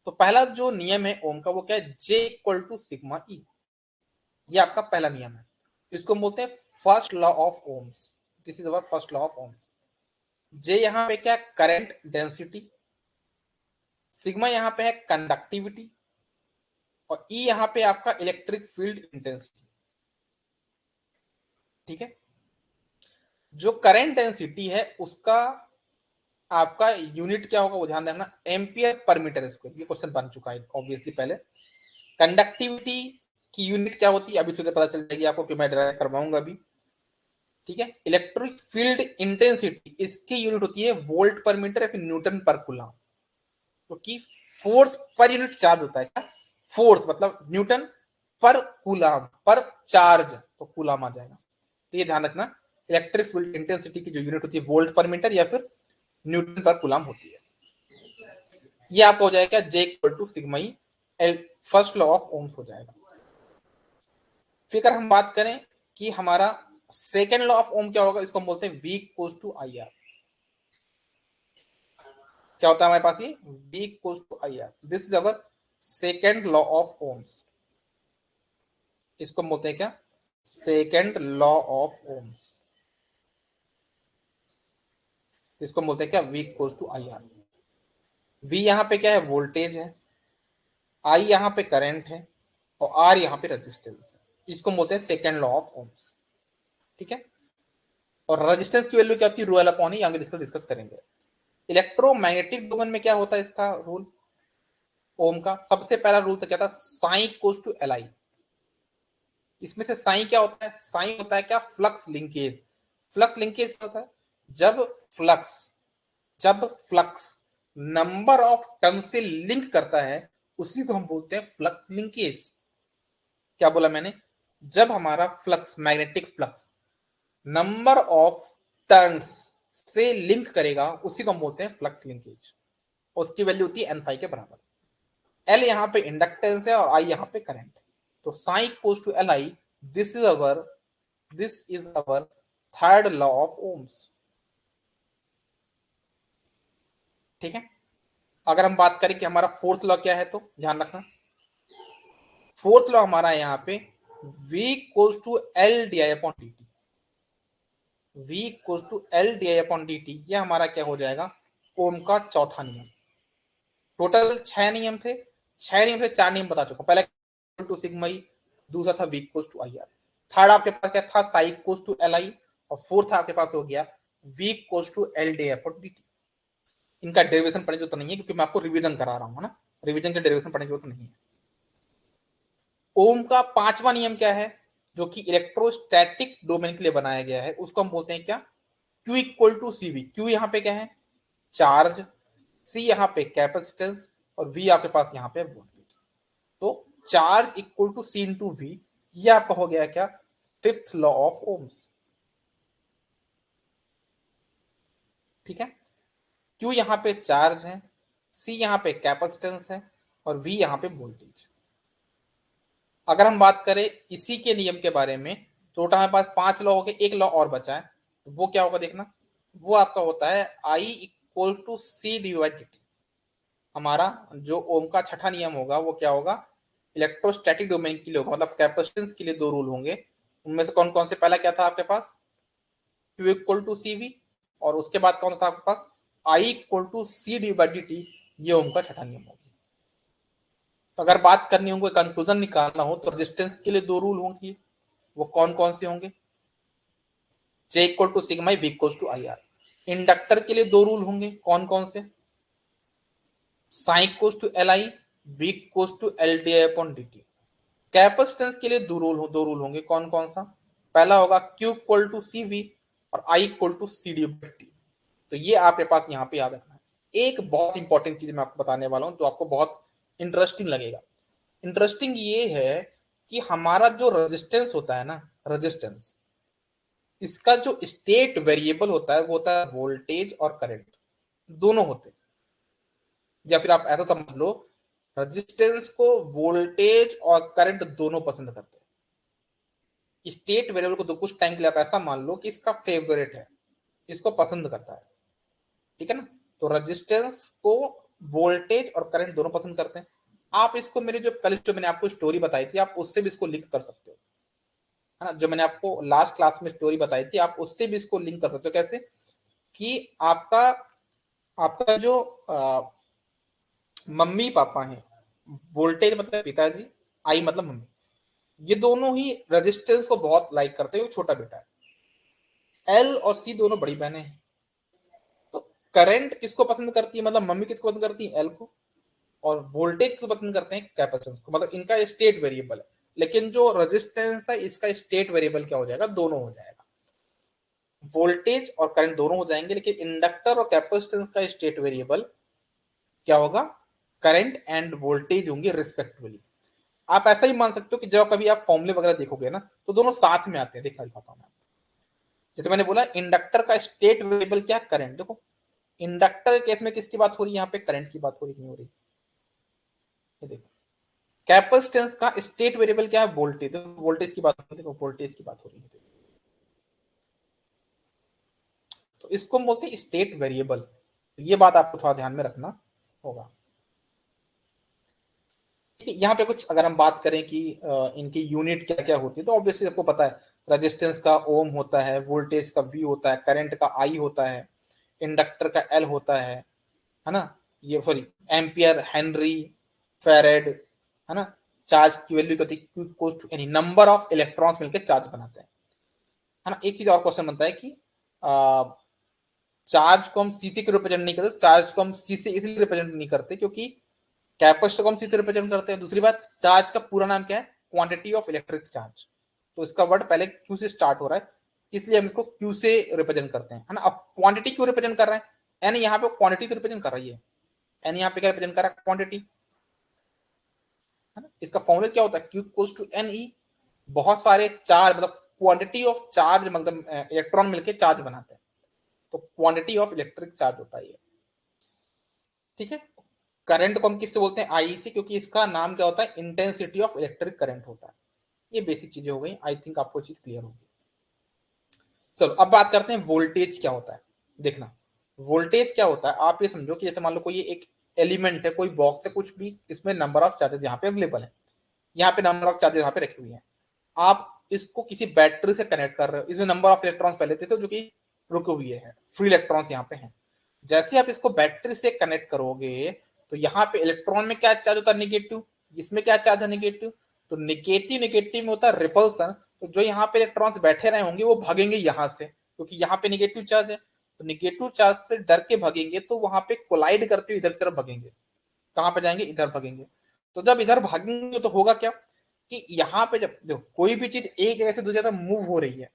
तो पहला जो नियम है ओम का वो क्या है? J equal to sigma E. ये आपका पहला नियम है, इसको हम बोलते हैं first law of Ohm's. This is our first law of Ohm's. J यहाँ पे क्या? Current density. सिग्मा यहाँ पे है कंडक्टिविटी। और ई यहाँ पे आपका इलेक्ट्रिक फील्ड इंटेंसिटी। ठीक है? जो करंट डेंसिटी है उसका आपका यूनिट क्या होगा वो ध्यान रखना, एम्पियर पर मीटर स्क्वायर। ये क्वेश्चन बन चुका है ऑब्वियसली पहले। कंडक्टिविटी की यूनिट क्या होती है अभी तुझे पता चल जाएगी आपको, कि मैं ड्राइव करवाऊंगा अभी, ठीक है। इलेक्ट्रिक फील्ड इंटेंसिटी इसकी यूनिट होती है वोल्ट पर मीटर या फिर न्यूटन पर कूलम, क्योंकि फोर्स पर यूनिट चार्ज होता है। क्या फोर्स मतलब न्यूटन पर कूलम पर चार्ज, तो कूलम आ जाएगा। तो ये ध्यान रखना, इलेक्ट्रिक फील्ड इंटेंसिटी की जो यूनिट होती है वोल्ट पर मीटर या फिर न्यूटन पर कूलम होती है। ये आप हो जाएगा J equal to sigma E L, first law of Ohm's हो जाएगा। फिर अगर हम बात करें कि हमारा सेकेंड लॉ ऑफ ओम क्या होगा, इसको हम बोलते हैं V equal to I R. क्या होता है हमारे पास ये V equal to I R, this is our second law of Ohm's. इसको हम बोलते हैं क्या, सेकेंड लॉ ऑफ ओम्स। इसको हम बोलते हैं क्या, V equal to I R. V यहाँ पे क्या है, वोल्टेज है, I यहाँ पे करंट है, और R यहाँ पे रेजिस्टेंस है। इसको हम बोलते हैं सेकेंड लॉ ऑफ ओम्स, ठीक है। और रेजिस्टेंस की वैल्यू क्या होती है, रो एल अपॉन ई, आगे डिस्कस करेंगे। इलेक्ट्रोमैग्नेटिक डोमेन में क्या होता है इसका रूल, ओम का सबसे पहला रूल तो क्या था, sine equals to L I. इसमें से साइन क्या होता है, साइन होता है क्या, फ्लक्स लिंकेज। फ्लक्स लिंकेज क्या होता है, जब फ्लक्स जब फ्लक्स नंबर ऑफ टर्न से लिंक करता है उसी को हम बोलते हैं फ्लक्स लिंकेज। क्या बोला मैंने, जब हमारा flux, magnetic flux number of turns से लिंक करेगा उसी को हम बोलते हैं फ्लक्स लिंकेज। उसकी वैल्यू होती है एन फाई के बराबर। एल यहाँ पे इंडक्टेंस है और आई यहाँ पे करंट है, तो psi equals to L I, this is our third law of Ohm's, ठीक है। अगर हम बात करें कि हमारा फोर्थ लॉ क्या है, तो ध्यान रखना, फोर्थ लॉ हमारा यहाँ पे V equals to L D I upon D T. V equals to L D I upon D T, यह हमारा क्या हो जाएगा, ओम का चौथा नियम। टोटल 6 नियम थे, 6 नियम से 4 नियम बता चुका। पहला टू सिग्मा ई, दूसरा था V equals to I R, third आपके पास क्या था, psi equals to L I, और फोर्थ आपके पास हो गया V equals to L D I upon D T. इनका डेरिवेशन पढ़ने की जरूरत नहीं है क्योंकि मैं आपको रिवीजन करा रहा हूँ ना, रिवीजन के डेरिवेशन पढ़ने की जरूरत नहीं है। ओम का पांचवा नियम क्या है, जो कि इलेक्ट्रोस्टैटिक डोमेन के लिए बनाया गया है, उसको हम बोलते हैं क्या, Q equal to C V. Q यहाँ पे क्या है, चार्ज, सी यहाँ पे कैपेसिटेंस, और वी आपके पास यहाँ पे वोल्टेज। तो charge equal to C into V, ये आपका हो गया क्या, फिफ्थ लॉ ऑफ ओम्स, ठीक है। क्यू यहाँ पे चार्ज है, सी यहाँ पे कैपेसिटेंस है, और वी यहाँ पे वोल्टेज। अगर हम बात करें इसी के नियम के बारे में, तो टोटल हमारे पास 5 लॉ हो गए, एक लॉ और बचा है, तो वो क्या होगा देखना, वो आपका होता है I equal to C divide D T. हमारा जो ओम का छठा नियम होगा वो क्या होगा, इलेक्ट्रोस्टैटिक डोमेन के लिए होगा, मतलब कैपेसिटेंस के लिए 2 रूल होंगे। उनमें से कौन कौन से, पहला क्या था आपके पास, Q equal to C V, और उसके बाद कौन था आपके पास, I equal to C divide D T. ये ओम का छठा नियम होगा। तो अगर बात करनी होगी, कंक्लूजन निकालना हो, तो रेजिस्टेंस के लिए 2 रूल होंगे, वो कौन कौन से होंगे, J equal to sigma V equal to I R. Inductor के लिए 2 रूल होंगे, कौन कौन से, psi equal to L I, V equal to L D I upon D T. Capacitance के लिए 2 रूल होंगे, कौन कौन सा, पहला होगा Q equal to C V, और I equal to C D by T. तो ये आपके पास यहाँ पे याद रखना है। एक बहुत इंपॉर्टेंट चीज मैं आपको बताने वाला हूँ जो आपको बहुत इंटरेस्टिंग लगेगा। इंटरेस्टिंग ये है कि हमारा जो रेजिस्टेंस होता है ना, रेजिस्टेंस, इसका जो स्टेट वेरिएबल होता है वो होता है वोल्टेज और करंट, दोनों होते हैं। या फिर आप ऐसा समझ लो, रेजिस्टेंस को वोल्टेज और करंट दोनों पसंद करते हैं। स्टेट वेरिएबल को तो कुछ टाइम के लिए आप ऐसा मान लो कि इसका फेवरेट है, इसको पसंद करता है, ठीक है ना। तो रेजिस्टेंस को वोल्टेज और करंट दोनों पसंद करते हैं। आप इसको मेरे जो कल जो मैंने आपको स्टोरी बताई थी, आप उससे भी इसको लिंक कर सकते हो, है ना। जो मैंने आपको लास्ट क्लास में स्टोरी बताई थी, आप उससे भी इसको लिंक कर सकते हो। कैसे कि आपका आपका जो मम्मी पापा हैं, वोल्टेज मतलब पिताजी, आई मतलब मम्मी, ये दोनों ही रेजिस्टेंस को बहुत लाइक करते हैं, छोटा बेटा है। एल और सी दोनों बड़ी बहनें हैं, तो करंट किसको पसंद करती है, मतलब मम्मी किसको पसंद करती है, एल को, और वोल्टेज किसको पसंद करते हैं, कैपेसिटेंस को। मतलब इनका स्टेट वेरिएबल है, लेकिन जो रेजिस्टेंस है इसका स्टेट वेरिएबल क्या हो जाएगा, दोनों हो जाएगा। वोल्टेज और करंट दोनों हो जाएंगे, लेकिन इंडक्टर और कैपेसिटेंस का स्टेट वेरिएबल क्या होगा, करंट एंड वोल्टेज होंगे रिस्पेक्टिवली। आप ऐसा ही मान सकते हो कि जब कभी आप फॉर्मूले वगैरह देखोगे ना, तो दोनों साथ में आते हैं। दिखाता हूं मैं। जैसे मैंने बोला इंडक्टर का स्टेट वेरिएबल क्या है, करंट। देखो इंडक्टर केस में किसकी बात हो रही है, यहाँ पे करंट की बात हो रही, नहीं हो रही, ये देखो। कैपेसिटेंस का स्टेट वेरिएबल क्या है, वोल्टेज। तो वोल्टेज की बात हो रही है, देखो वोल्टेज की बात हो रही है। तो इसको हम बोलते हैं स्टेट वेरिएबल। तो ये बात आपको थोड़ा ध्यान में रखना होगा। यहाँ पे कुछ अगर हम बात करें कि इनकी यूनिट क्या क्या होती है, तो ऑब्वियसली आपको पता है रेजिस्टेंस का ओम होता है, वोल्टेज का वी होता है, करंट का आई होता है, इंडक्टर का एल होता है ना, ये सॉरी एम्पियर, हेनरी, फेरेड, है ना। चार्ज की वैल्यू क्या होती है, Q to any number of electrons मिलकर चार्ज बनाते हैं, है ना। एक चीज और क्वेश्चन बनता है कि चार्ज को हम सी से रिप्रेजेंट नहीं करते, चार्ज को हम सी से इसलिए रिप्रेजेंट नहीं करते क्योंकि कैपेसिटर को हम सी से रिप्रेजेंट करते हैं। दूसरी बात, चार्ज का पूरा नाम क्या है, क्वांटिटी ऑफ इलेक्ट्रिक चार्ज। तो इसका वर्ड पहले क्यू से स्टार्ट हो रहा है, इसलिए हम इसको क्यू से रिप्रेजेंट करते हैं, है ना। अब क्वांटिटी क्यों रिप्रेजेंट कर रहे हैं, एन यहाँ पे क्वांटिटी तो रिप्रेजेंट कर रही है, एन यहाँ पे क्या रिप्रेजेंट कर रहा है, क्वांटिटी, है ना। इसका फॉर्मूला क्या होता है, Q equals to N E. बहुत सारे चार्ज मतलब क्वांटिटी ऑफ चार्ज, मतलब इलेक्ट्रॉन मिलके चार्ज बनाते हैं, तो क्वांटिटी ऑफ इलेक्ट्रिक चार्ज होता है ये, ठीक है। करंट को हम किससे बोलते हैं, आई से, क्योंकि इसका नाम क्या होता है, इंटेंसिटी ऑफ इलेक्ट्रिक करंट होता है। ये बेसिक चीजें हो गई, आई थिंक आपको चीज क्लियर होगी। चलो अब बात करते हैं वोल्टेज क्या होता है। देखना वोल्टेज क्या होता है, आप ये समझो कि जैसे मान लो कोई एक एलिमेंट है, कोई बॉक्स है, कुछ भी, इसमें नंबर ऑफ चार्जेस यहाँ पे अवेलेबल है, यहाँ पे नंबर ऑफ चार्जेस यहाँ पे रखी हुई है। आप इसको किसी बैटरी से कनेक्ट कर रहे हो, इसमें नंबर ऑफ इलेक्ट्रॉन्स पहले थे जो कि रुके हुए हैं, फ्री इलेक्ट्रॉन्स यहाँ पे हैं। जैसे आप इसको बैटरी से कनेक्ट करोगे, तो यहाँ पे इलेक्ट्रॉन में क्या चार्ज होता है, निगेटिव। इसमें क्या चार्ज है, निगेटिव। तो निगेटिव निगेटिव में होता है रिपल्सन। तो जो यहाँ पे इलेक्ट्रॉन्स बैठे रहे होंगे वो भागेंगे यहाँ से, क्योंकि यहाँ पे निगेटिव चार्ज है। तो निगेटिव चार्ज से डर के भागेंगे, तो वहां पे कोलाइड करते हुए इधर की तरफ भागेंगे। कहां पे जाएंगे, इधर भागेंगे। तो जब इधर भागेंगे तो होगा क्या, कि यहाँ पे जब देखो कोई भी चीज एक जगह से दूसरी जगह मूव हो रही है,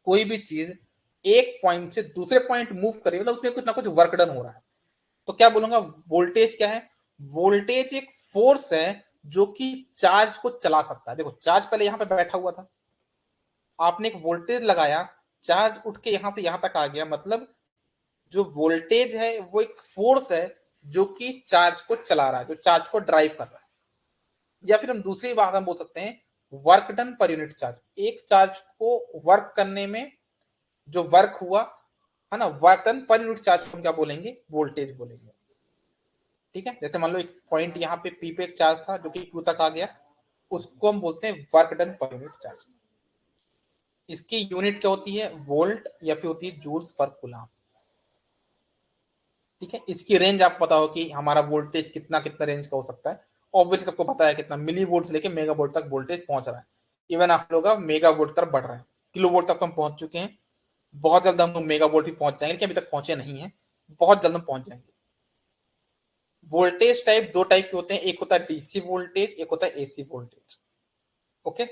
कोई भी चीज एक पॉइंट से दूसरे पॉइंट मूव कर रही है, मतलब उसमें कुछ ना कुछ वर्क डन हो रहा है। तो क्या बोलूंगा, वोल्टेज क्या है, वोल्टेज एक फोर्स है जो कि चार्ज को चला सकता है। देखो चार्ज पहले यहां पे बैठा हुआ था, आपने एक वोल्टेज लगाया, चार्ज उठ के यहां से यहां तक आ गया, मतलब जो वोल्टेज है वो एक फोर्स है जो कि चार्ज को चला रहा है, जो चार्ज को ड्राइव कर रहा है। या फिर हम दूसरी बात हम बोल सकते हैं work done per unit charge. एक चार्ज को वर्क करने में जो वर्क हुआ, है ना, work done per unit charge को हम क्या बोलेंगे, वोल्टेज बोलेंगे, ठीक है। जैसे मान लो एक पॉइंट यहाँ पे पी पे एक चार्ज था जो कि क्यू तक आ गया, उसको हम बोलते हैं work done per unit charge. इसकी यूनिट क्या होती है, वोल्ट, या फिर होती है जूल्स पर कूलम, ठीक है। इसकी रेंज आपको पता हो कि हमारा वोल्टेज कितना कितना रेंज का हो सकता है। ऑब्वियसली सबको पता है कितना मिली वोल्ट से लेके मेगा वोल्ट तक वोल्टेज पहुंच रहा है। इवन आप लोग मेगा वोल्ट तरफ बढ़ रहे हैं, किलो वोल्ट तक हम पहुंच चुके हैं। बहुत जल्द हम लोग मेगा वोल्ट भी पहुंच जाएंगे, लेकिन अभी तक पहुंचे नहीं है, बहुत जल्द हम पहुंच जाएंगे। वोल्टेज टाइप दो टाइप के होते हैं, एक होता है डीसी वोल्टेज, एक होता है AC voltage. Okay,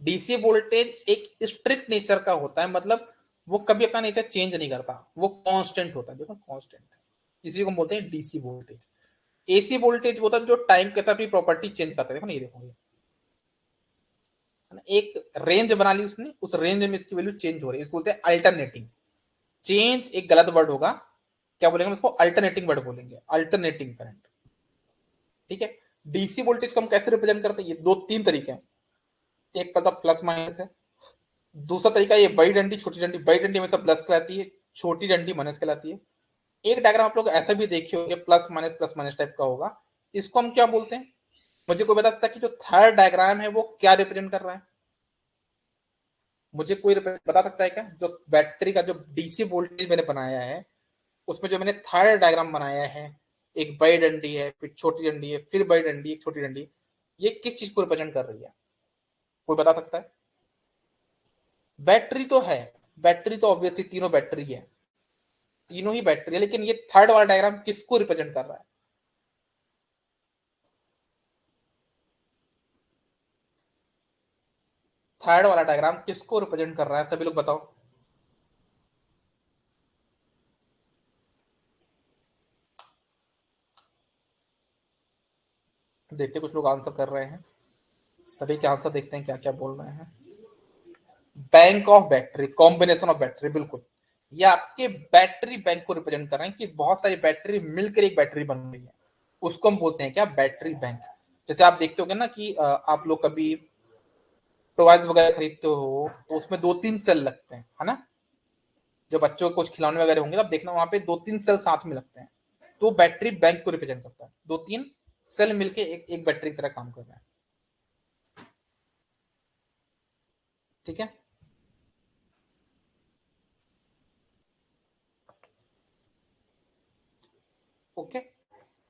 DC voltage एक स्ट्रिक्ट नेचर का होता है, मतलब वो कभी अपना नेचर चेंज नहीं करता, वो कांस्टेंट होता है। देखो कांस्टेंट है, इसी को हम बोलते हैं डीसी वोल्टेज। एसी वोल्टेज वो था जो टाइम के साथ अपनी प्रॉपर्टी चेंज करता है। देखो नहीं, देखो एक रेंज बना ली उसने, उस रेंज में इसकी वैल्यू चेंज हो रही है, इसको बोलते हैं अल्टरनेटिंग। चेंज एक गलत वर्ड होगा, क्या बोलेंगे हम इसको, अल्टरनेटिंग वर्ड बोलेंगे, अल्टरनेटिंग करंट, ठीक है। डीसी वोल्टेज को हम कैसे रिप्रेजेंट करते हैं, ये दो तीन तरीके हैं। एक पता प्लस माइनस है, दूसरा तरीका ये बड़ी डंडी छोटी डंडी, बड़ी डंडी हमेशा प्लस कहलाती है, छोटी डंडी माइनस कहलाती है। एक डायग्राम आप लोग ऐसा भी देखे होंगे, प्लस माइनस टाइप का होगा, इसको हम क्या बोलते हैं। मुझे कोई बता सकता है कि जो थर्ड डायग्राम है वो क्या रिप्रेजेंट कर रहा है, मुझे कोई बता सकता है क्या, जो बैटरी का जो डीसी वोल्टेज मैंने बनाया है, उसमें जो मैंने थर्ड डायग्राम बनाया है, एक बड़ी डंडी है, फिर छोटी डंडी है, फिर बड़ी डंडी, एक छोटी डंडी, ये किस चीज को रिप्रेजेंट कर रही है, कोई बता सकता है। बैटरी तो है, बैटरी तो ऑब्वियसली तीनों बैटरी है, तीनों ही बैटरी है, लेकिन ये थर्ड वाला डायग्राम किसको रिप्रेजेंट कर रहा है? थर्ड वाला डायग्राम किसको रिप्रेजेंट कर रहा है, सभी लोग बताओ। देखते कुछ लोग आंसर कर रहे हैं, सभी के आंसर देखते हैं क्या क्या बोल रहे हैं। Bank of battery, combination of battery, बिल्कुल। ये आपके बैटरी बैंक को रिप्रेजेंट कर रहे हैं कि बहुत सारी बैटरी मिलकर एक बैटरी बन रही है, उसको हम बोलते हैं क्या, बैटरी बैंक। जैसे आप देखते होगे ना कि आप लोग कभी टॉयज वगैरह खरीदते हो तो उसमें दो तीन सेल लगते हैं, है ना? जो बच्चों को कुछ खिलौने वगैरह होंगे तब देखना वहां पे दो तीन सेल साथ में लगते हैं, तो बैटरी बैंक को रिप्रेजेंट करता है, दो तीन सेल मिलके एक बैटरी की तरह काम कर रहा है। ठीक है, ओके।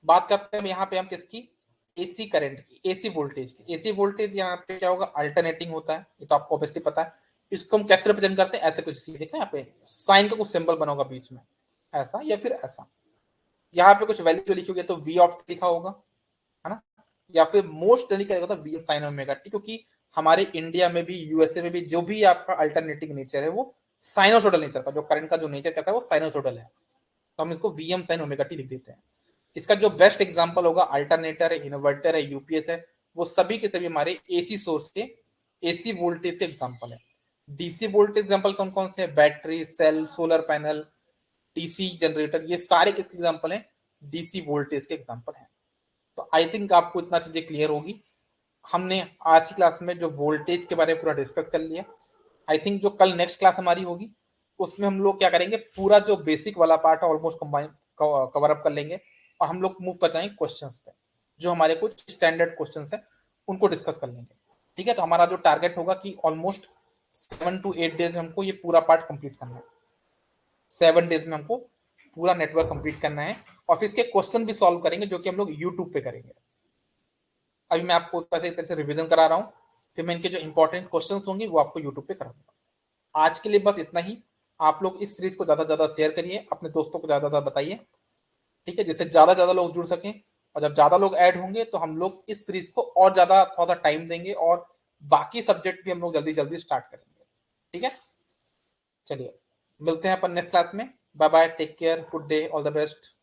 बात करते हैं यहाँ पे हम किसकी, एसी करंट की, एसी वोल्टेज की। एसी वोल्टेज यहाँ पे क्या होगा, अल्टरनेटिंग होता है, ये तो आपको ऑब्वियसली पता है। इसको हम कैसे रिप्रेजेंट करते हैं, ऐसे कुछ देखा यहाँ पे साइन का कुछ सिंबल बना होगा बीच में, ऐसा या फिर ऐसा। यहाँ पे कुछ वैल्यू जो लिखी होगी तो वी ऑफ लिखा होगा, है ना? या फिर मोस्ट जनरली क्या होता है वी साइन ओमेगा टी, क्योंकि हमारे इंडिया में भी यूएसए में भी जो भी आपका अल्टरनेटिंग नेचर है वो साइनोसोडल नेचर का, जो करंट का जो नेचर कहता है वो साइनोसोडल है, तो हम इसको वीएम साइन ओमेगा टी लिख देते हैं। इसका जो बेस्ट एग्जांपल होगा अल्टरनेटर है, इन्वर्टर है, यूपीएस है, वो सभी के सभी हमारे एसी सोर्स के, एसी वोल्टेज के एग्जांपल है। डीसी वोल्टेज एग्जांपल कौन कौन से है, battery, cell, solar panel, DC generator, ये सारे किसके एग्जांपल हैं, डीसी वोल्टेज के एग्जांपल हैं। तो आई थिंक आपको इतना चीजें क्लियर होगी। हमने आज की क्लास में जो वोल्टेज के बारे में पूरा डिस्कस कर लिया। आई थिंक जो कल नेक्स्ट क्लास हमारी होगी उसमें हम लोग क्या करेंगे, पूरा जो बेसिक वाला पार्ट है ऑलमोस्ट कंबाइन कवर अप कर लेंगे, और हम लोग मूव कर जाएंगे क्वेश्चंस पे, जो हमारे कुछ स्टैंडर्ड क्वेश्चंस है उनको डिस्कस कर लेंगे। ठीक है, तो हमारा जो टारगेट होगा कि ऑलमोस्ट 7 to 8 डेज में हमको ये पूरा पार्ट कंप्लीट करना है, 7 डेज में हमको पूरा नेटवर्क कंप्लीट करना है, और फिर इसके क्वेश्चन भी सॉल्व करेंगे जो कि हम लोग यूट्यूब पे करेंगे। अभी मैं आपको एक तरह से रिवीजन करा रहा हूँ, फिर मैं इनके जो इंपॉर्टेंट क्वेश्चन होंगे वो आपको यूट्यूब पे करा दूंगा। आज के लिए बस इतना ही। आप लोग इस सीरीज को ज्यादा से ज्यादा शेयर करिए, अपने दोस्तों को ज्यादा ज्यादा बताइए, ठीक है, जिससे ज्यादा ज्यादा लोग जुड़ सकें। और जब ज्यादा लोग ऐड होंगे तो हम लोग इस सीरीज को और ज्यादा थोड़ा सा टाइम देंगे, और बाकी सब्जेक्ट भी हम लोग जल्दी जल्दी स्टार्ट करेंगे। ठीक है, चलिए मिलते हैं अपन नेक्स्ट क्लास में। Bye bye, take care, good day, all the best.